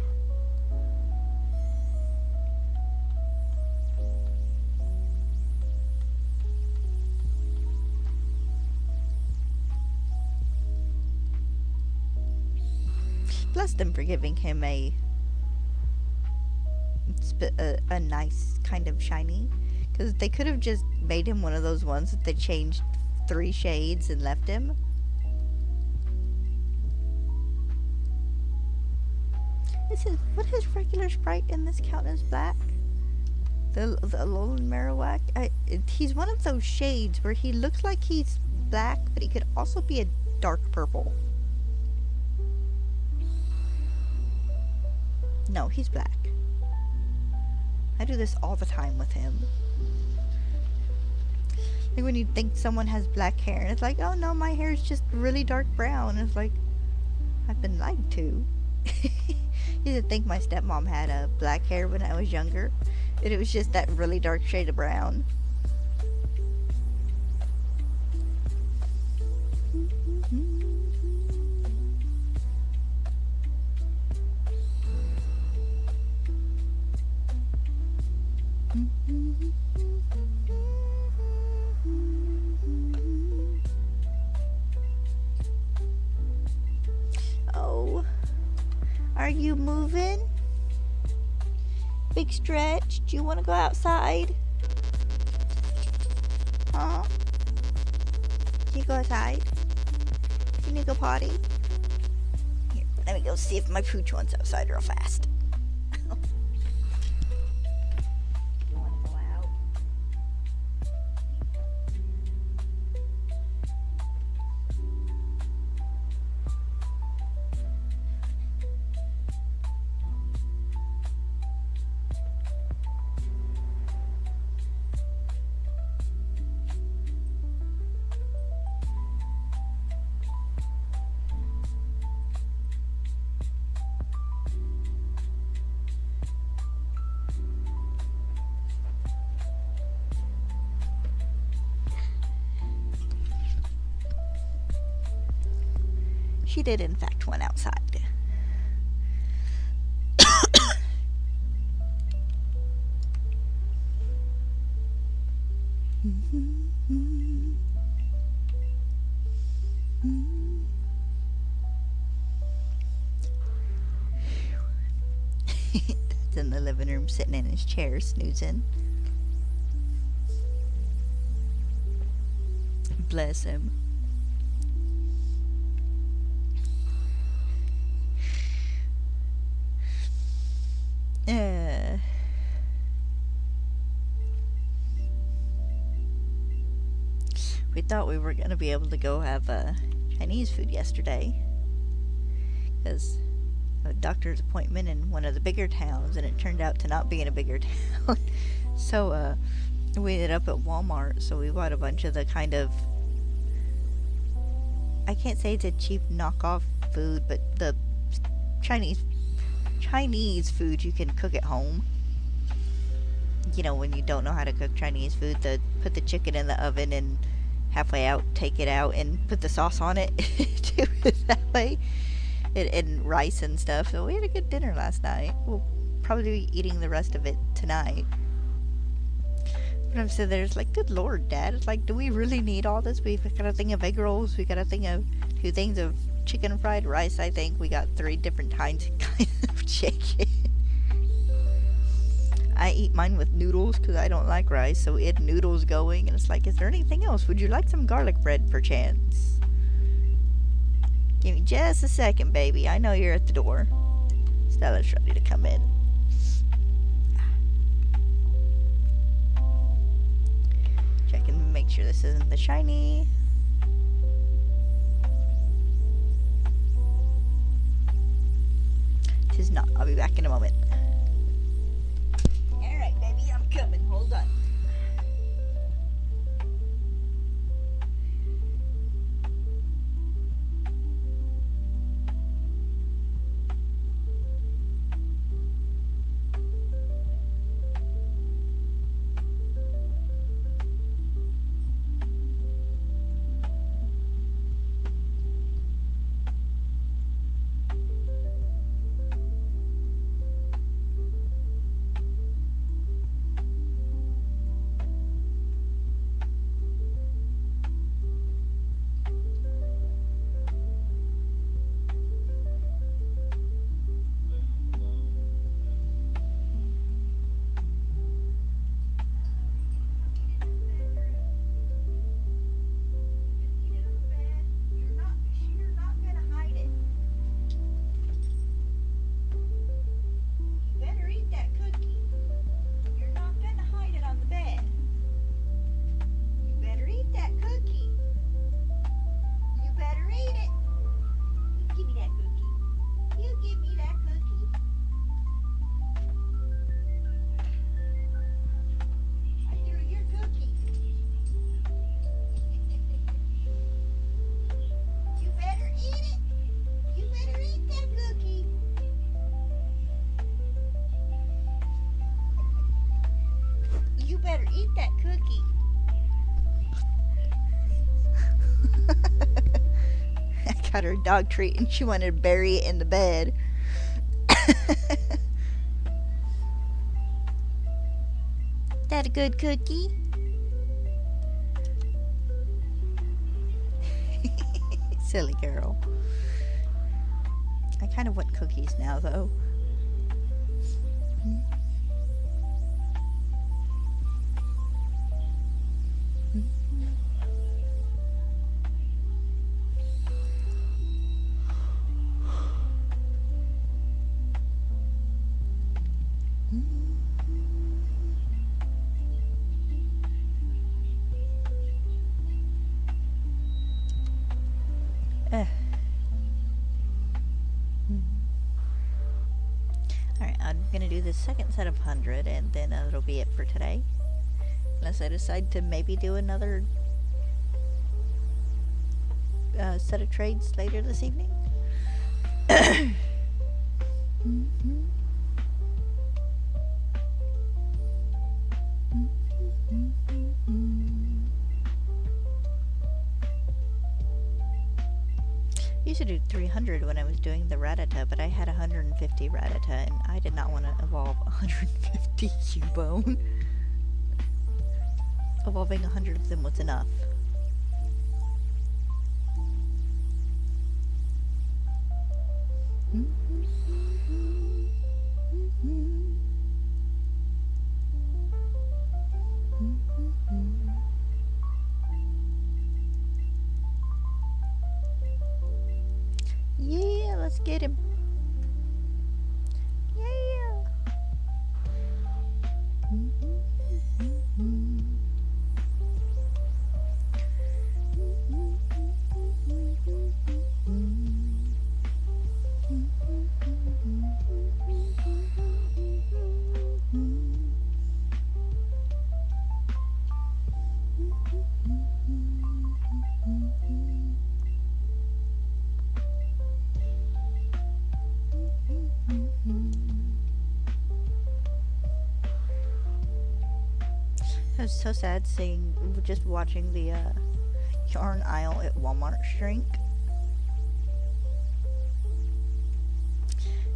Bless them for giving him a nice kind of shiny, because they could have just made him one of those ones that they changed 3 shades and left him. What is regular Sprite in this count as black? The Alolan Marowak? He's one of those shades where he looks like he's black, but he could also be a dark purple. No, he's black. I do this all the time with him. Like when you think someone has black hair, and it's like, oh no, my hair is just really dark brown. It's like, I've been lied to. You didn't think my stepmom had black hair when I was younger, and it was just that really dark shade of brown. Oh, are you moving? Big Stretch, do you want to go outside? Huh? Can you go outside? Can you go potty? Here, let me go see if my pooch wants outside real fast. You want to go out? She did, in fact, went outside. That's in the living room, sitting in his chair, snoozing. Bless him. We thought we were going to be able to go have Chinese food yesterday. Because a doctor's appointment in one of the bigger towns, and it turned out to not be in a bigger town. So we ended up at Walmart, so we bought a bunch of the kind of, I can't say it's a cheap knockoff food, but the Chinese food you can cook at home. You know, when you don't know how to cook Chinese food, put the chicken in the oven and halfway out, take it out and put the sauce on it. Do it that way. And rice and stuff. So we had a good dinner last night. We'll probably be eating the rest of it tonight. But I'm sitting there, it's like, good Lord, Dad. It's like, do we really need all this? We've got a thing of egg rolls. We got a thing of 2 things of chicken fried rice, I think. We got 3 different kinds of chicken. I eat mine with noodles because I don't like rice, so it had noodles going. And it's like, is there anything else? Would you like some garlic bread, perchance? Give me just a second, baby. I know you're at the door. Stella's ready to come in. Check and make sure this isn't the shiny. Tis not. I'll be back in a moment. Alright, baby, I'm coming. Hold on. Better eat that cookie. I got her a dog treat and she wanted to bury it in the bed. That a good cookie? Silly girl. I kind of want cookies now, though. Alright, I'm gonna do the second set of 100 and then that'll be it for today. Unless I decide to maybe do another set of trades later this evening. I used to do 300 when I was doing the Rattata, but I had 150 Rattata and I did not want to evolve 150 Cubone. Evolving 100 of them was enough. Yeah, let's get him. Yeah. was so sad seeing, just watching the yarn aisle at Walmart shrink.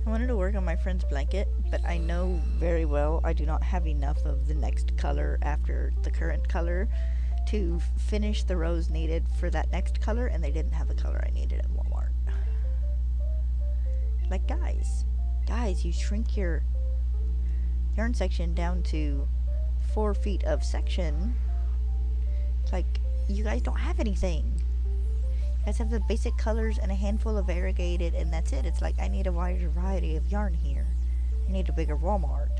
I wanted to work on my friend's blanket, but I know very well I do not have enough of the next color after the current color to finish the rows needed for that next color, and they didn't have the color I needed at Walmart. Like, guys, you shrink your yarn section down to 4 feet of section. Like, you guys don't have anything. You guys have the basic colors and a handful of variegated, and that's it. It's like, I need a wider variety of yarn here. I need a bigger Walmart.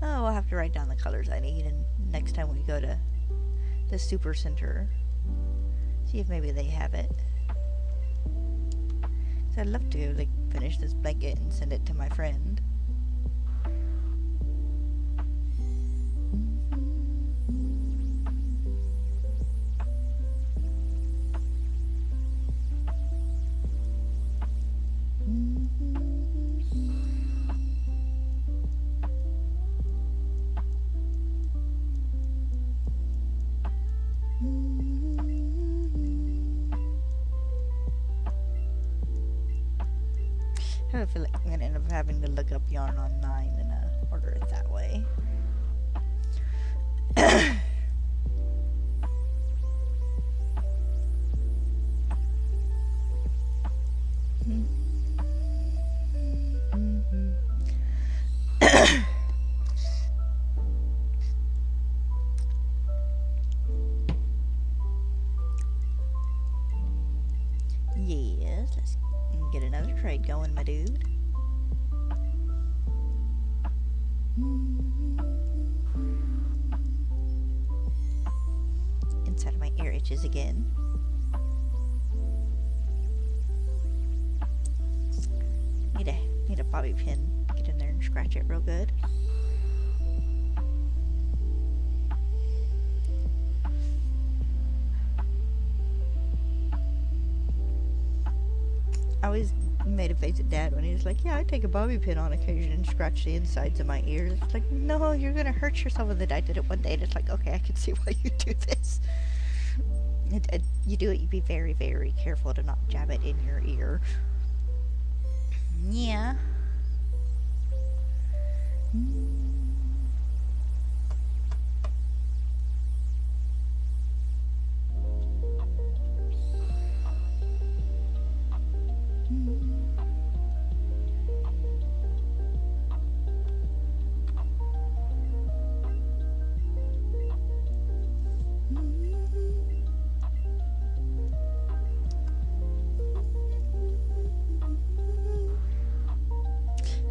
Oh, I'll have to write down the colors I need, and next time we go to the super center, see if maybe they have it. 'Cause I'd love to like finish this blanket and send it to my friend. I have a feeling I'm going to end up having to look up yarn online and order it that way. Yes, let's get another trade going, my dude. Inside of my ear itches again. Need a bobby pin. Get in there and scratch it real good. I always made a face at Dad when he was like, yeah, I take a bobby pin on occasion and scratch the insides of my ears. It's like, no, you're gonna hurt yourself. And then I did it one day and it's like, okay, I can see why you do this. You do it, you be very, very careful to not jab it in your ear. Yeah.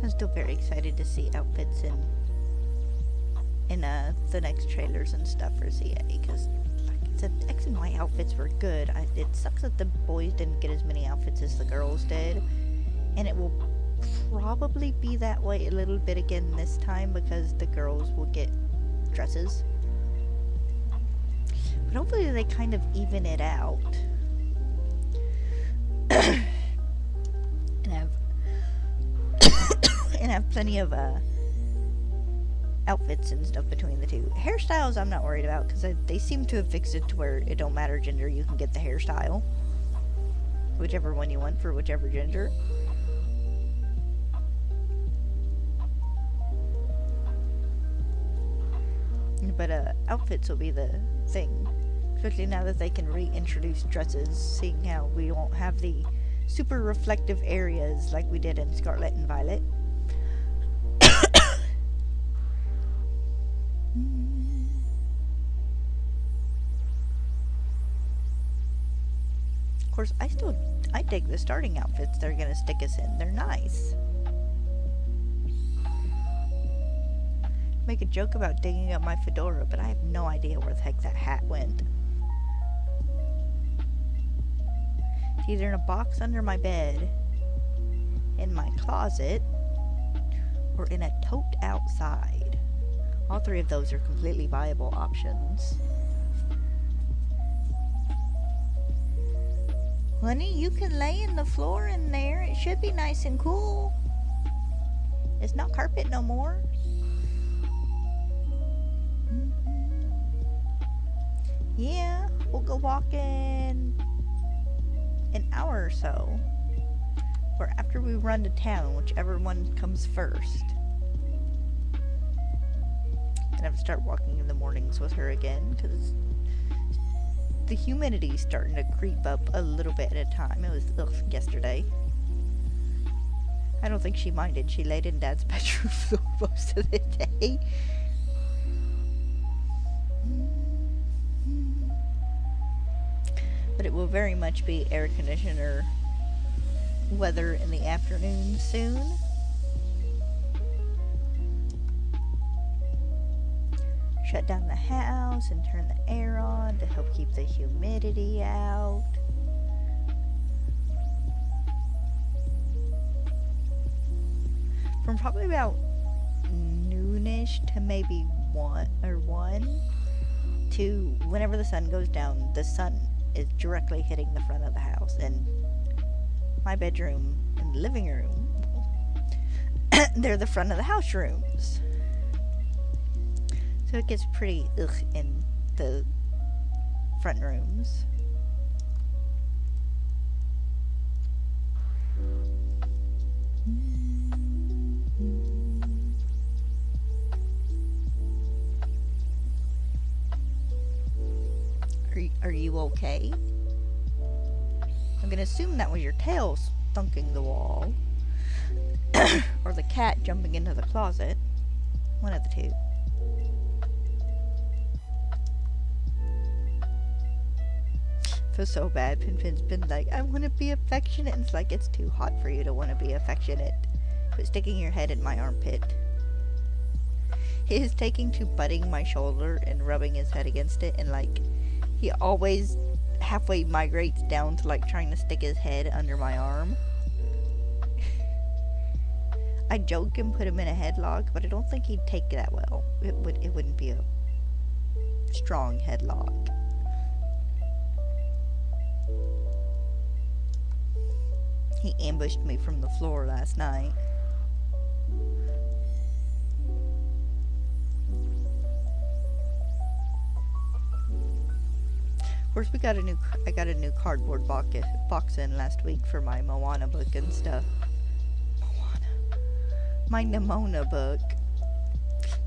I'm still very excited to see outfits in the next trailers and stuff for ZA, because like I said, X and Y outfits were good. It sucks that the boys didn't get as many outfits as the girls did, and it will probably be that way a little bit again this time because the girls will get dresses. But hopefully they kind of even it out. and have plenty of outfits and stuff between the two. Hairstyles I'm not worried about because they seem to have fixed it to where it don't matter gender, you can get the hairstyle. Whichever one you want for whichever gender. But outfits will be the thing. Especially now that they can reintroduce dresses, seeing how we won't have the super reflective areas like we did in Scarlet and Violet. Of course, I dig the starting outfits they're gonna stick us in. They're nice. Make a joke about digging up my fedora, but I have no idea where the heck that hat went. It's either in a box under my bed, in my closet, or in a tote outside. All three of those are completely viable options. Honey, you can lay in the floor in there. It should be nice and cool. It's not carpet no more. Yeah, we'll go walk in an hour or so. Or after we run to town, whichever one comes first. And I have to start walking in the mornings with her again, because the humidity's starting to creep up a little bit at a time. It was yesterday. I don't think she minded. She laid in Dad's bedroom floor most of the day. But it will very much be air conditioner weather in the afternoon soon. Shut down the house and turn the air on to help keep the humidity out. From probably about noonish to maybe 1 to whenever the sun goes down, the sun is directly hitting the front of the house, and my bedroom and living room, they're the front of the house rooms. So it gets pretty in the front rooms. Are you okay? I'm gonna assume that was your tail stunking the wall. Or the cat jumping into the closet. One of the two. Feels so bad. Pin's been like, I want to be affectionate. And it's like, it's too hot for you to want to be affectionate. Quit sticking your head in my armpit. He is taking to butting my shoulder and rubbing his head against it, and like, he always halfway migrates down to like trying to stick his head under my arm. I joke and put him in a headlock, but I don't think he'd take that well. It wouldn't be a strong headlock. He ambushed me from the floor last night. Of course, I got a new cardboard box in last week for my Moana book and stuff. My Nimona book.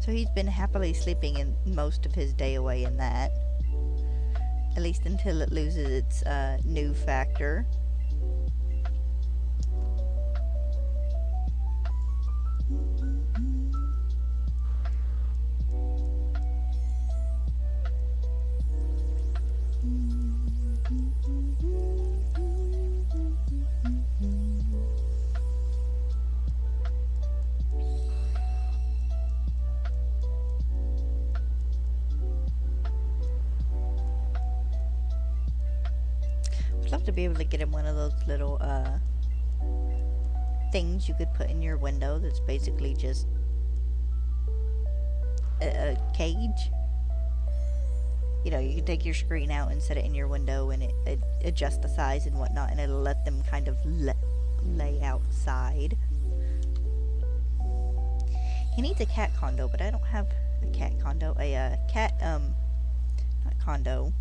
So he's been happily sleeping in most of his day away in that. At least until it loses its new factor. Love to be able to get him one of those little things you could put in your window that's basically just a cage. You know, you can take your screen out and set it in your window, and it adjusts the size and whatnot, and it'll let them kind of lay outside. He needs a cat condo, but I don't have a cat condo. Not condo.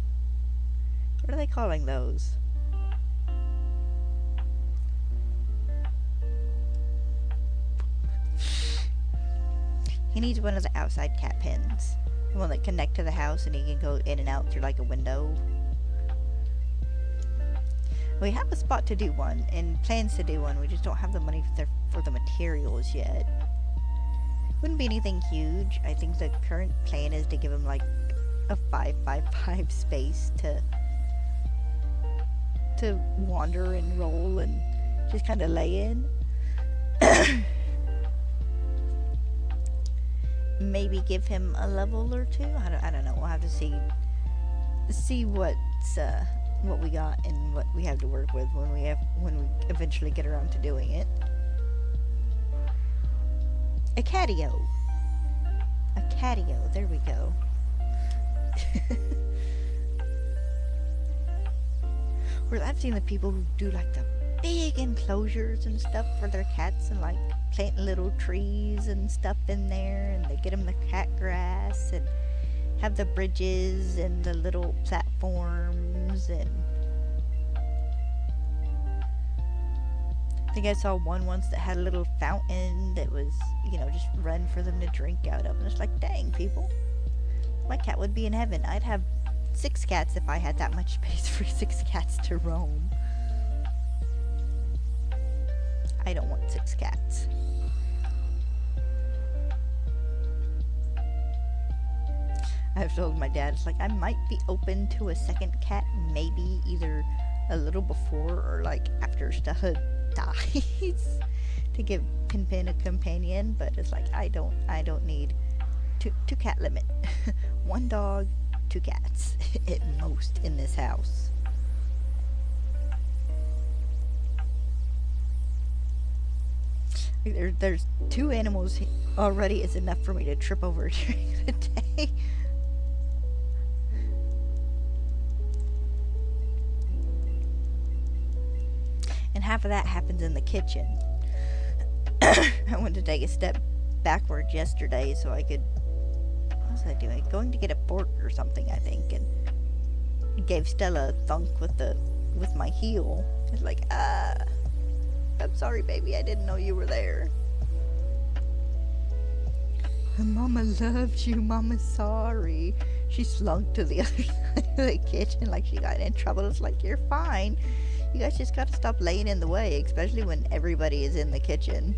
What are they calling those? He needs one of the outside cat pens. The one that connect to the house and he can go in and out through like a window. We have a spot to do one and plans to do one. We just don't have the money for the materials yet. Wouldn't be anything huge. I think the current plan is to give him like a 5x5 space to wander and roll and just kind of lay in. Maybe give him a level or two. I don't know. We'll have to see what we got and what we have to work with when we eventually get around to doing it. A catio. There we go. Where I've seen the people who do like the big enclosures and stuff for their cats, and like planting little trees and stuff in there, and they get them the cat grass and have the bridges and the little platforms. And I think I saw one once that had a little fountain that was, just run for them to drink out of. And it's like, dang, people, my cat would be in heaven. I'd have 6 cats if I had that much space for 6 cats to roam. I don't want 6 cats. I've told my dad, it's like, I might be open to a second cat, maybe either a little before or like after Stella dies to give Pinpin a companion, but it's like, I don't need two cat limit. 1 dog, 2 cats at most in this house. There's 2 animals already is enough for me to trip over during the day. And half of that happens in the kitchen. I went to take a step backwards yesterday so I could... What was I doing? Going to get a fork or something, I think, and gave Stella a thunk with my heel. It's like, I'm sorry, baby. I didn't know you were there. Mama loves you. Mama's sorry. She slunk to the other side of the kitchen like she got in trouble. It's like, you're fine. You guys just gotta stop laying in the way, especially when everybody is in the kitchen.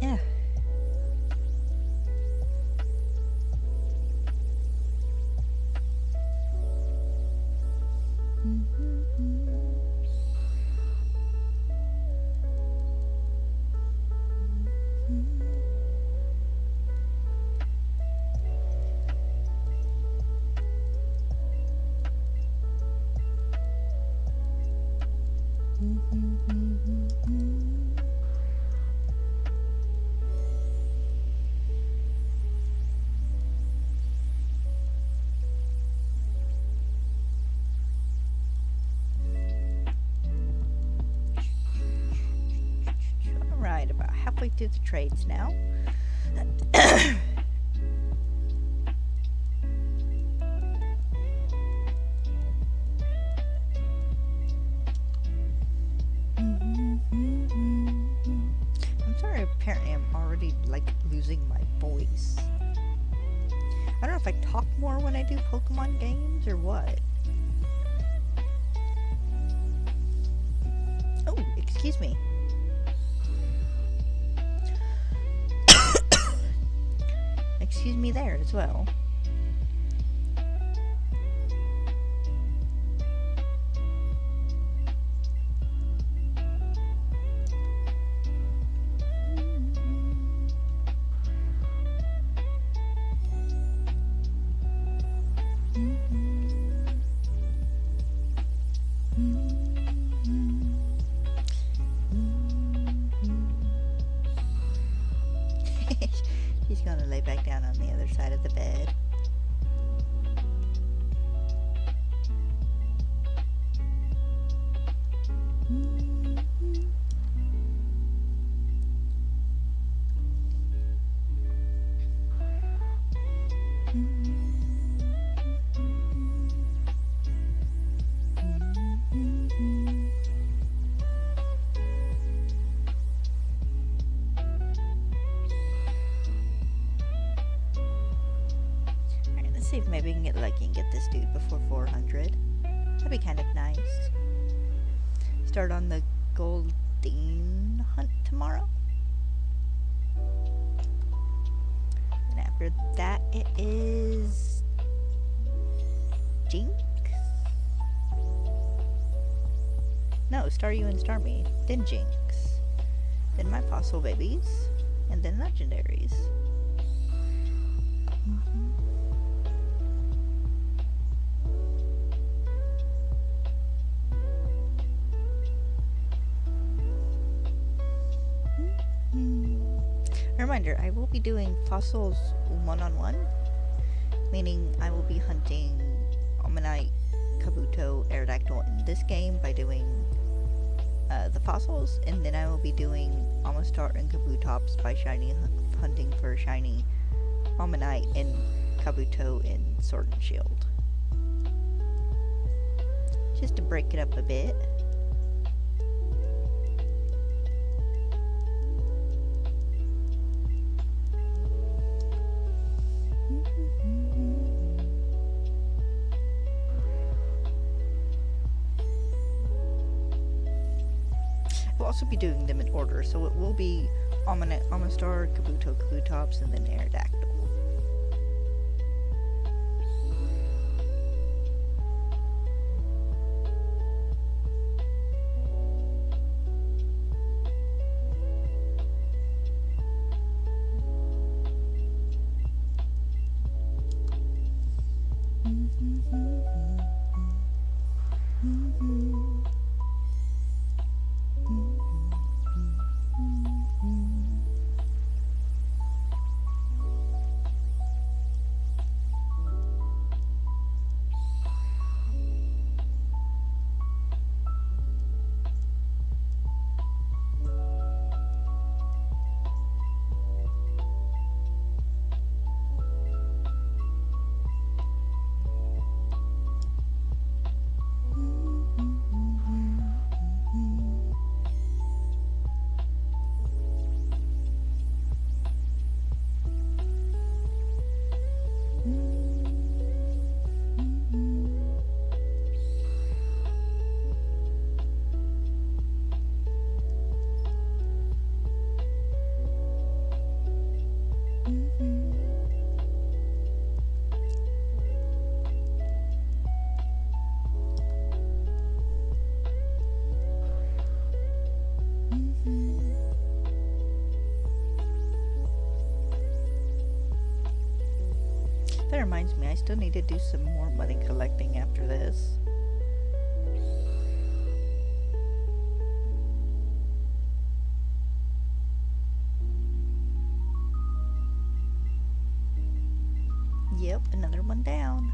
Yeah. Alright, about halfway through the trades now. Apparently I'm already losing my voice. I don't know if I talk more when I do Pokemon games or what. Oh, excuse me. Excuse me there as well. She's gonna lay back down on the other side of the bed. See if maybe we can get lucky and get this dude before 400. That'd be kind of nice. Start on the Goldeen hunt tomorrow. after that it is Jinx? No, Staryu and Starmie. Then Jinx. Then my fossil babies. And then legendaries. Reminder, I will be doing fossils one-on-one, meaning I will be hunting Ammonite, Kabuto, Aerodactyl in this game by doing the fossils, and then I will be doing Amistar and Kabutops by hunting for shiny Ammonite and Kabuto in Sword and Shield. Just to break it up a bit. We'll also be doing them in order, so it will be Amistar, Kabuto, Kabutops, and then Aerodactyl. That reminds me, I still need to do some more money collecting after this. Yep, another one down.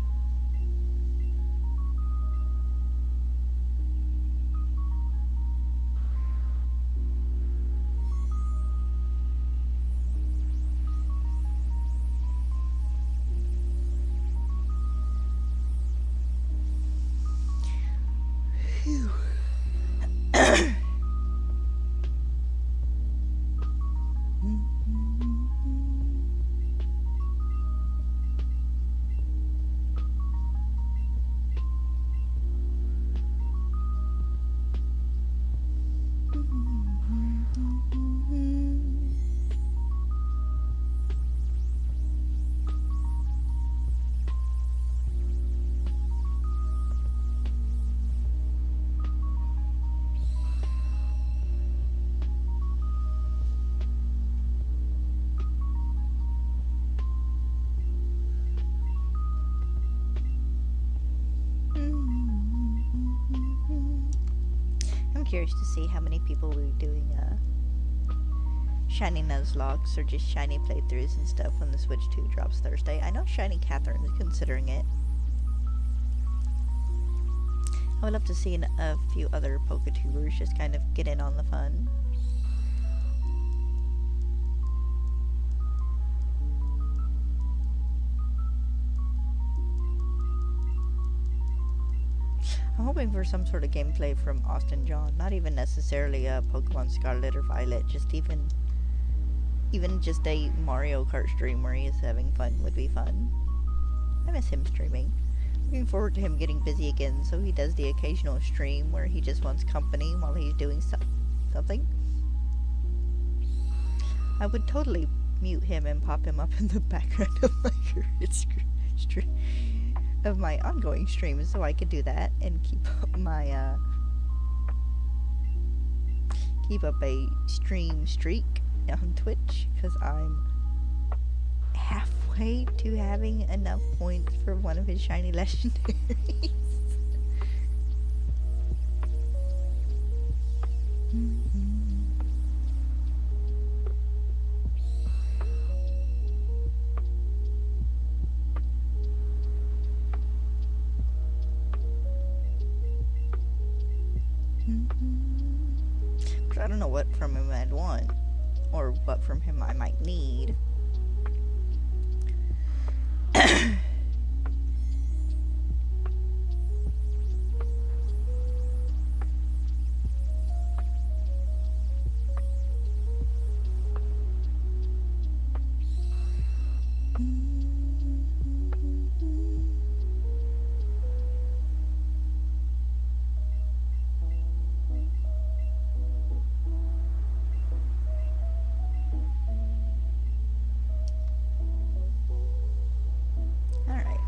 Curious to see how many people will be doing Shiny Nuzlockes or just Shiny playthroughs and stuff when the Switch 2 drops Thursday. I know Shiny Catherine is considering it. I would love to see a few other Poketubers just kind of get in on the fun. I'm hoping for some sort of gameplay from Austin John, not even necessarily a Pokemon Scarlet or Violet, just even just a Mario Kart stream where he is having fun would be fun. I miss him streaming. Looking forward to him getting busy again, so he does the occasional stream where he just wants company while he's doing something. I would totally mute him and pop him up in the background of my of my ongoing streams, so I could do that and keep up my keep up a stream streak on Twitch, because I'm halfway to having enough points for one of his shiny legendaries. I don't know what from him I'd want, or what from him I might need.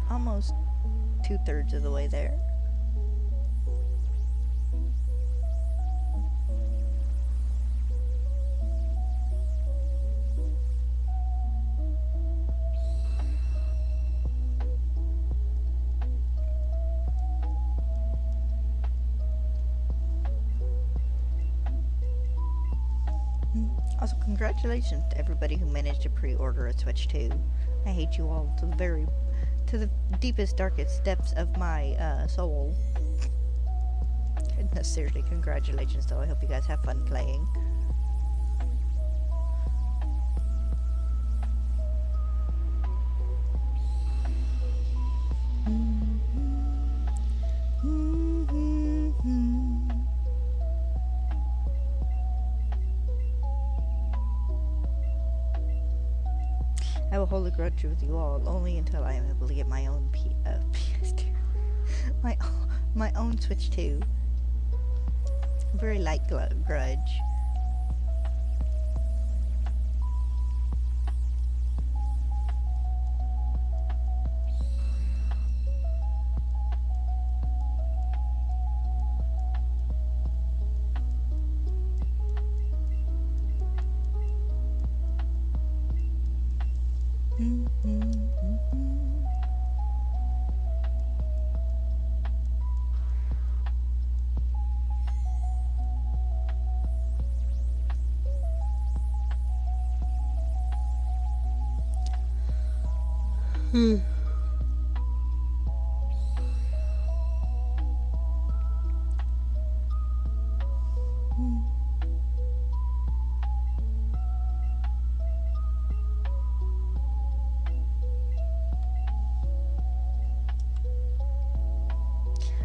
Almost 2/3 of the way there. Also, congratulations to everybody who managed to pre-order a Switch 2. I hate you all to the deepest, darkest depths of my soul. No, seriously, congratulations though. I hope you guys have fun playing. I will hold a grudge with you all only until I am able to get my own PS2. my own Switch 2. Very light grudge.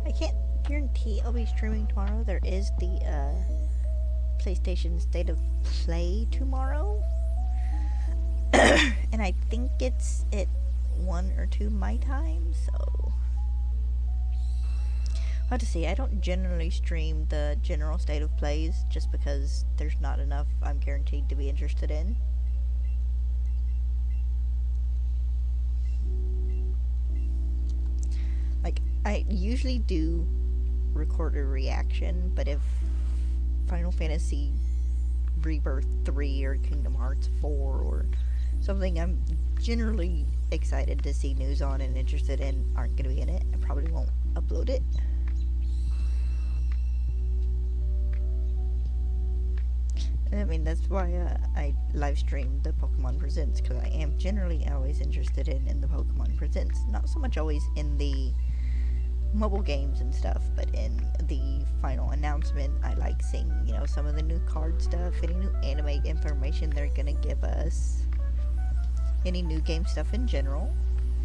I can't guarantee I'll be streaming tomorrow. There is the PlayStation State of Play tomorrow. And I think it's at 1 or 2 my time, so I'll have to see. I don't generally stream the general State of Plays just because there's not enough I'm guaranteed to be interested in. Like, I usually do record a reaction, but if Final Fantasy Rebirth 3 or Kingdom Hearts 4 or something I'm generally excited to see news on and interested in aren't going to be in it, I probably won't upload it. I mean, that's why I live stream the Pokemon Presents, because I am generally always interested in the Pokemon Presents. Not so much always in the mobile games and stuff, but in the final announcement, I like seeing, you know, some of the new card stuff, any new anime information they're gonna give us, any new game stuff in general.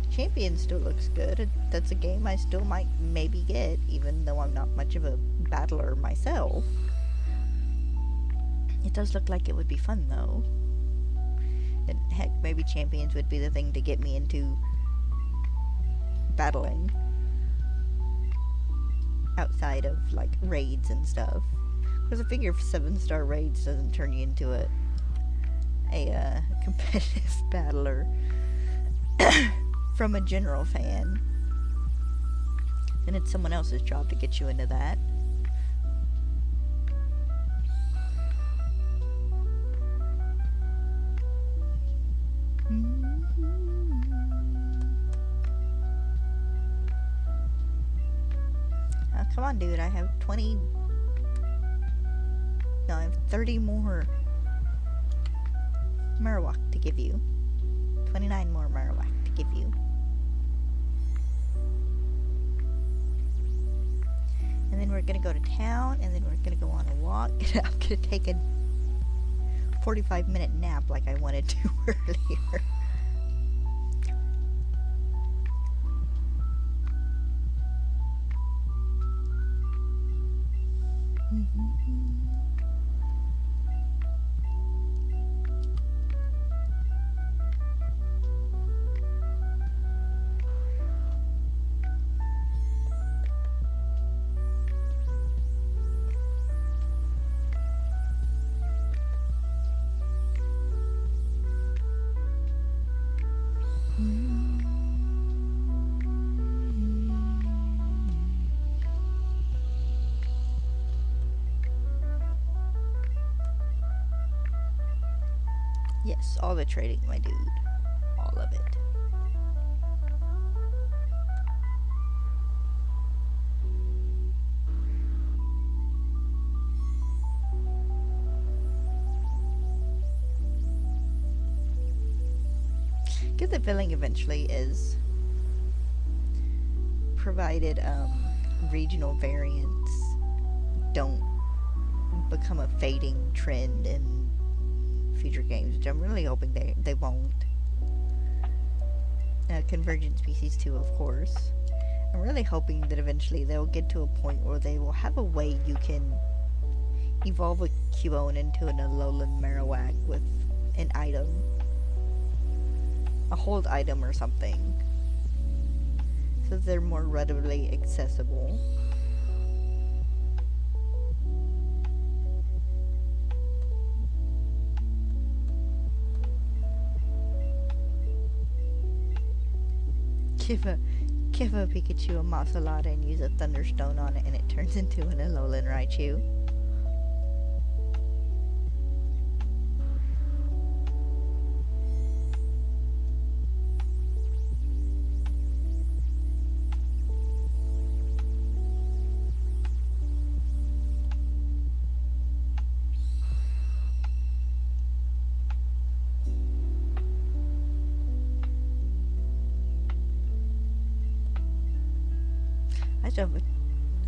Champion still looks good. That's a game I still might maybe get, even though I'm not much of a battler myself. It does look like it would be fun, though. And heck, maybe Champions would be the thing to get me into battling outside of, like, raids and stuff. Because I figure if 7-star raids doesn't turn you into a competitive battler from a general fan, then it's someone else's job to get you into that. Oh, come on, dude. I have 20... No, I have 30 more Marowak to give you. 29 more Marowak to give you. And then we're gonna go to town, and then we're gonna go on a walk. And I'm gonna take a 45-minute nap like I wanted to earlier. Yes, all the trading, my dude. All of it. Get the feeling eventually is provided regional variants don't become a fading trend in future games, which I'm really hoping they won't. Convergent Species 2, of course. I'm really hoping that eventually they'll get to a point where they will have a way you can evolve a Cubone into an Alolan Marowak with an item. A hold item or something. So that they're more readily accessible. Give a Pikachu a Masalada and use a Thunderstone on it, and it turns into an Alolan Raichu.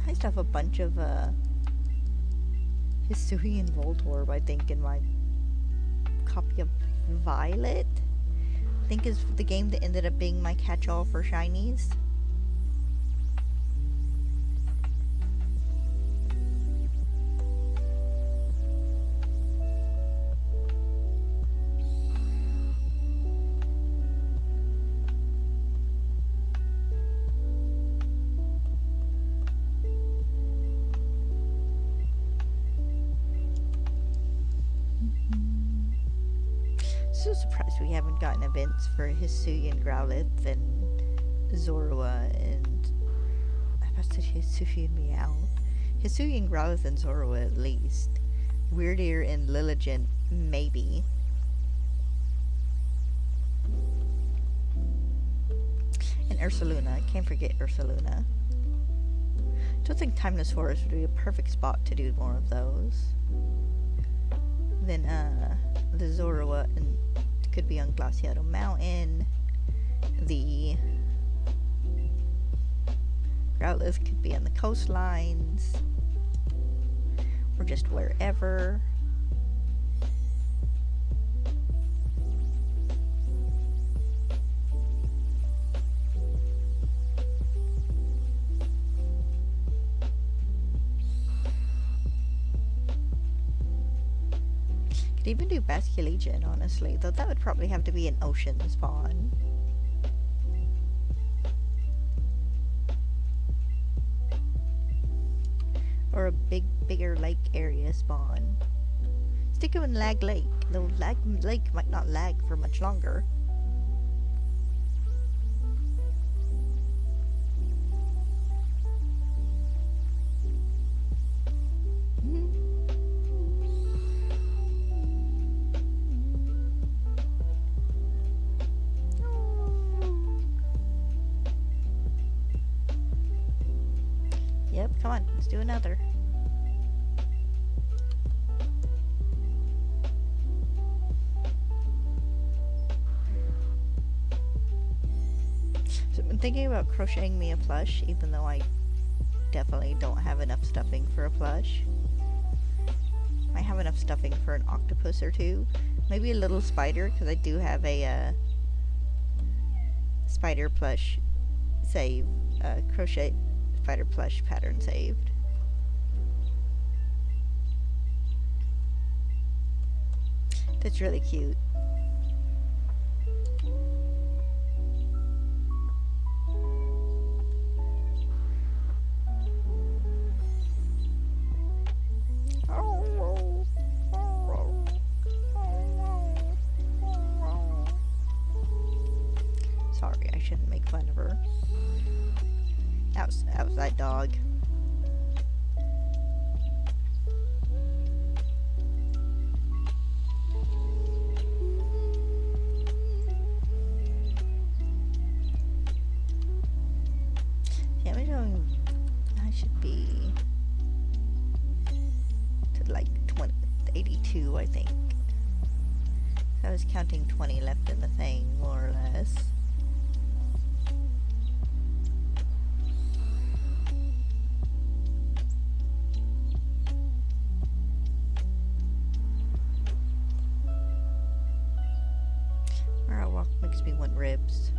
I still have a bunch of Hisuian Voltorb, I think, in my copy of Violet. I think is the game that ended up being my catch-all for shinies. So surprised we haven't gotten events for Hisuian Growlithe and Zorua and I said Hisuian Meowth. Hisuian Growlithe and Zorua at least. Weirdeer and Lilligant maybe. And Ursaluna, can't forget Ursaluna. Don't think Timenosaurus would be a perfect spot to do more of those. Then the Zorua and could be on Glaciado Mountain. The Growlithe could be on the coastlines. Or just wherever. Could even do Basculegion, honestly, though that would probably have to be an ocean spawn. Or a bigger lake area spawn. Stick him in Lag Lake. Though Lag Lake might not lag for much longer. Yep, come on, let's do another. So I've been thinking about crocheting me a plush, even though I definitely don't have enough stuffing for a plush. I have enough stuffing for an octopus or two. Maybe a little spider, because I do have a spider plush save, crochet spider plush pattern saved. That's really cute. Sorry, I shouldn't make fun of her. Outside dog. Yeah, I should be to like 82, I think. I was counting 20 left in the thing, more or less. Makes me want ribs.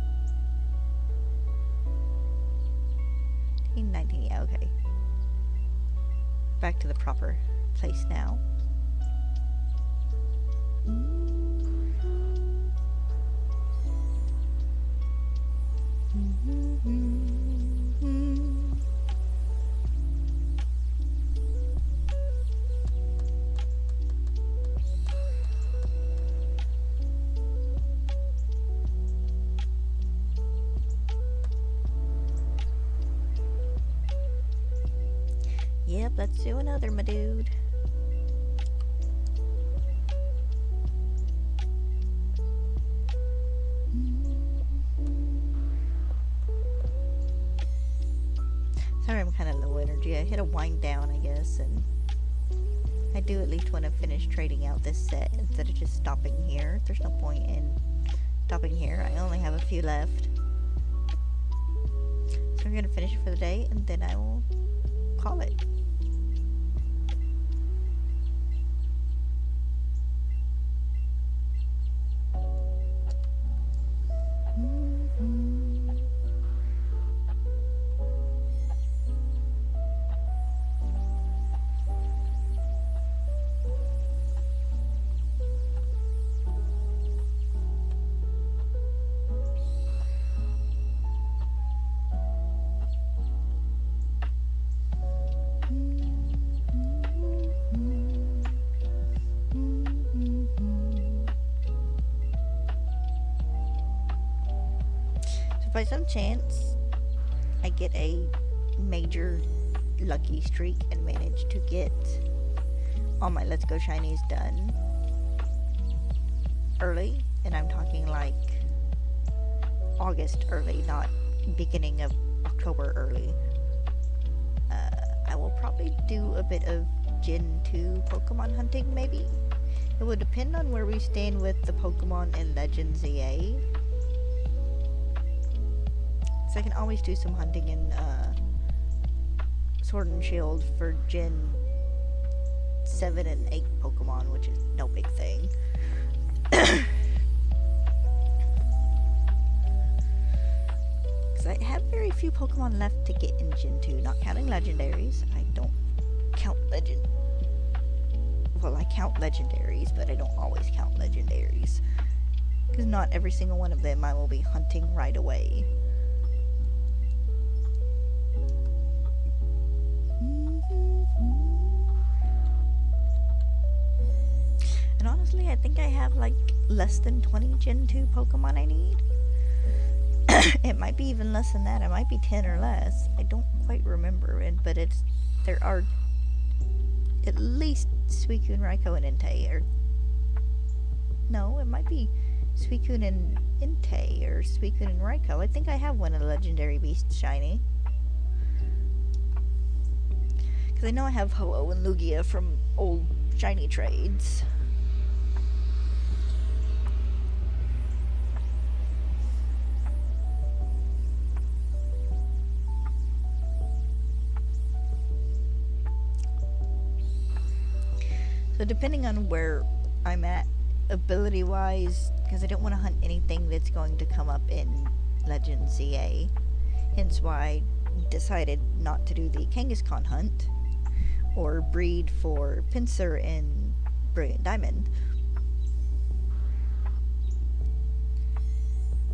19, yeah, okay. Back to the proper place now. Yep, let's do another, my dude. Sorry, I'm kind of low energy. I hit a wind down, I guess, and I do at least want to finish trading out this set instead of just stopping here. There's no point in stopping here. I only have a few left. So I'm going to finish it for the day, and then I will call it. By some chance, I get a major lucky streak and manage to get all my Let's Go Shinies done early, and I'm talking like August early, not beginning of October early, I will probably do a bit of Gen 2 Pokemon hunting, maybe. It would depend on where we stand with the Pokemon in Legends ZA. So I can always do some hunting in Sword and Shield for Gen 7 and 8 Pokemon, which is no big thing. Because I have very few Pokemon left to get in Gen 2, not counting Legendaries. I don't count Well, I count Legendaries, but I don't always count Legendaries. Because not every single one of them I will be hunting right away. think I have like less than 20 Gen 2 Pokemon I need. It might be even less than that. It might be 10 or less. I don't quite remember it, but there are at least Suicune, Raikou, and Entei. Or no, it might be Suicune and Entei, or Suicune and Raikou. I think I have one of the Legendary Beasts shiny. Because I know I have Ho-Oh and Lugia from old shiny trades. So depending on where I'm at ability-wise, because I don't want to hunt anything that's going to come up in Legend ZA, hence why I decided not to do the Kangaskhan hunt, or breed for Pinsir and Brilliant Diamond.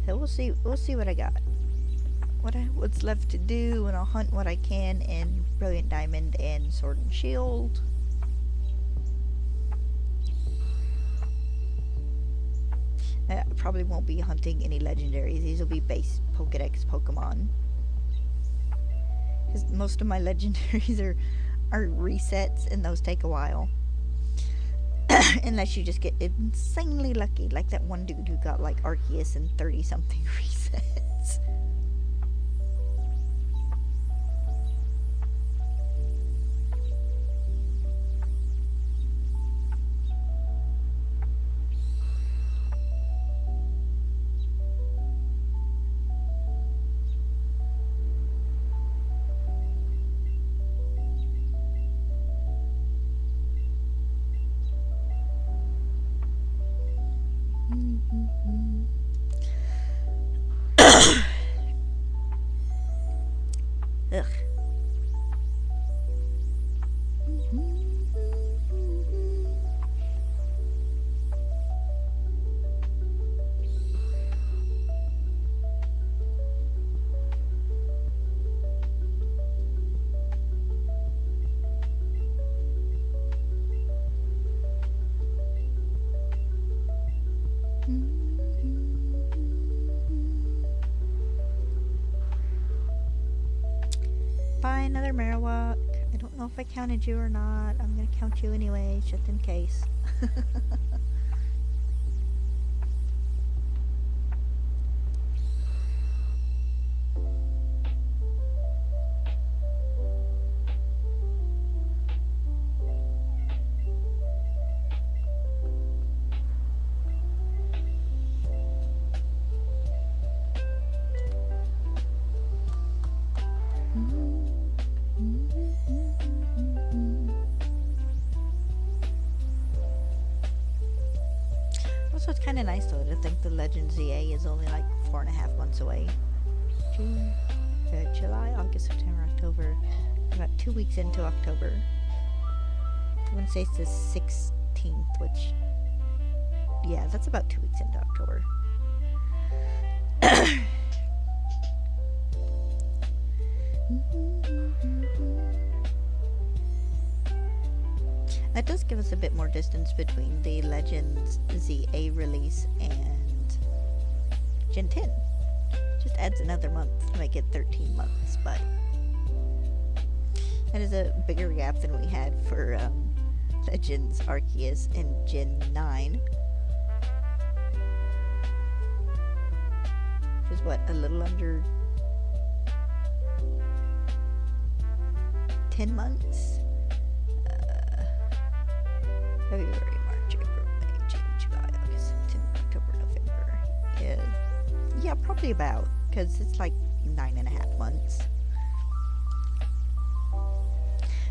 So we'll see what I got. What's left to do, and I'll hunt what I can in Brilliant Diamond and Sword and Shield. I probably won't be hunting any legendaries. These will be base Pokedex Pokemon. Because most of my legendaries are resets, and those take a while. Unless you just get insanely lucky, like that one dude who got like Arceus and 30-something resets. Ugh. Bye, another Marowak. I don't know if I counted you or not. I'm gonna count you anyway, just in case. Also, it's kind of nice though to think the Legend ZA is only like 4.5 months away. June, July, August, September, October. About 2 weeks into October. I want to say it's the 16th, which, yeah, that's about 2 weeks into October. That does give us a bit more distance between the Legends ZA release and Gen 10. Just adds another month to make it 13 months, but that is a bigger gap than we had for Legends Arceus and Gen 9. Which is what, a little under 10 months? February, March, April, May, June, July, August, September, October, November. Yeah, probably about, because it's like 9.5 months.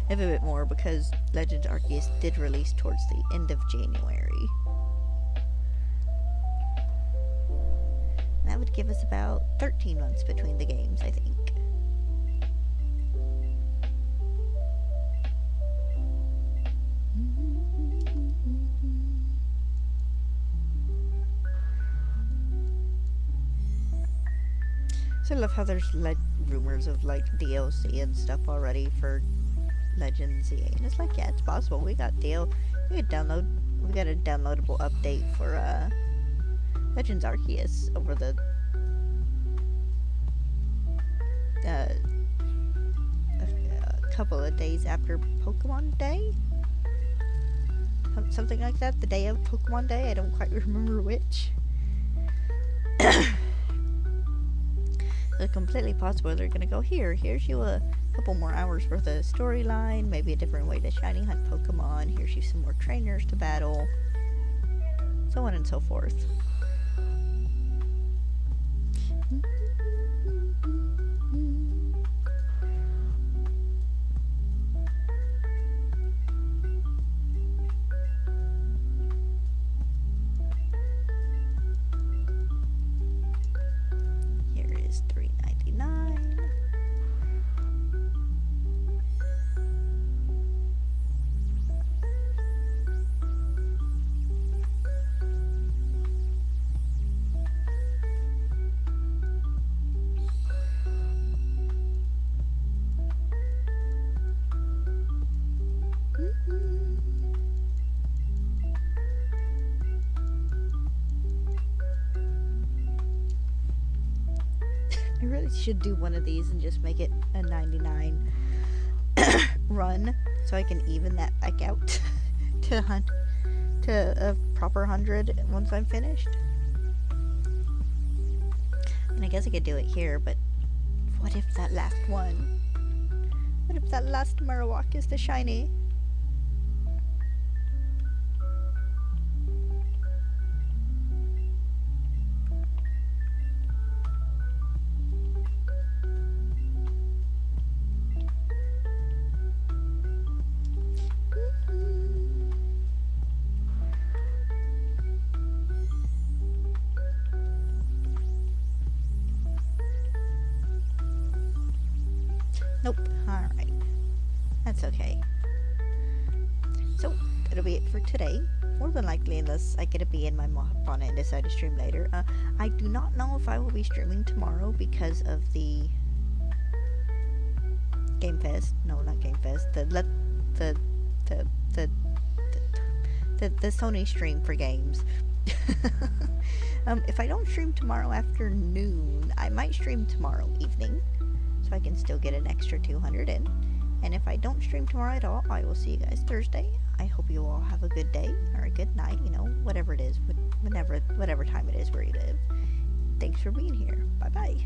Maybe a bit more, because Legends Arceus did release towards the end of January. That would give us about 13 months between the games, I think. So I love how there's rumors of like DLC and stuff already for Legends ZA, and it's like, yeah, it's possible. We could download we got a downloadable update for Legends Arceus over the a couple of days after Pokemon Day, something like that. The day of Pokemon Day. I don't quite remember which. It's completely possible they're gonna go here's you a couple more hours for the storyline, maybe a different way to shiny hunt Pokemon, here's you some more trainers to battle, so on and so forth. I really should do one of these and just make it a 99 run so I can even that back out to a proper 100 once I'm finished. And I guess I could do it here, but what if that last one? What if that last Marowak is the shiny? Nope. Alright. That's okay. So, that'll be it for today. More than likely, unless I get a bee in my mop on it and decide to stream later. I do not know if I will be streaming tomorrow because of the Game Fest. No, not Game Fest. The Sony stream for games. If I don't stream tomorrow afternoon, I might stream tomorrow evening, so I can still get an extra 200 in. And if I don't stream tomorrow at all, I will see you guys Thursday. I hope you all have a good day or a good night, you know, whatever it is, whatever time it is where you live. Thanks for being here. Bye bye.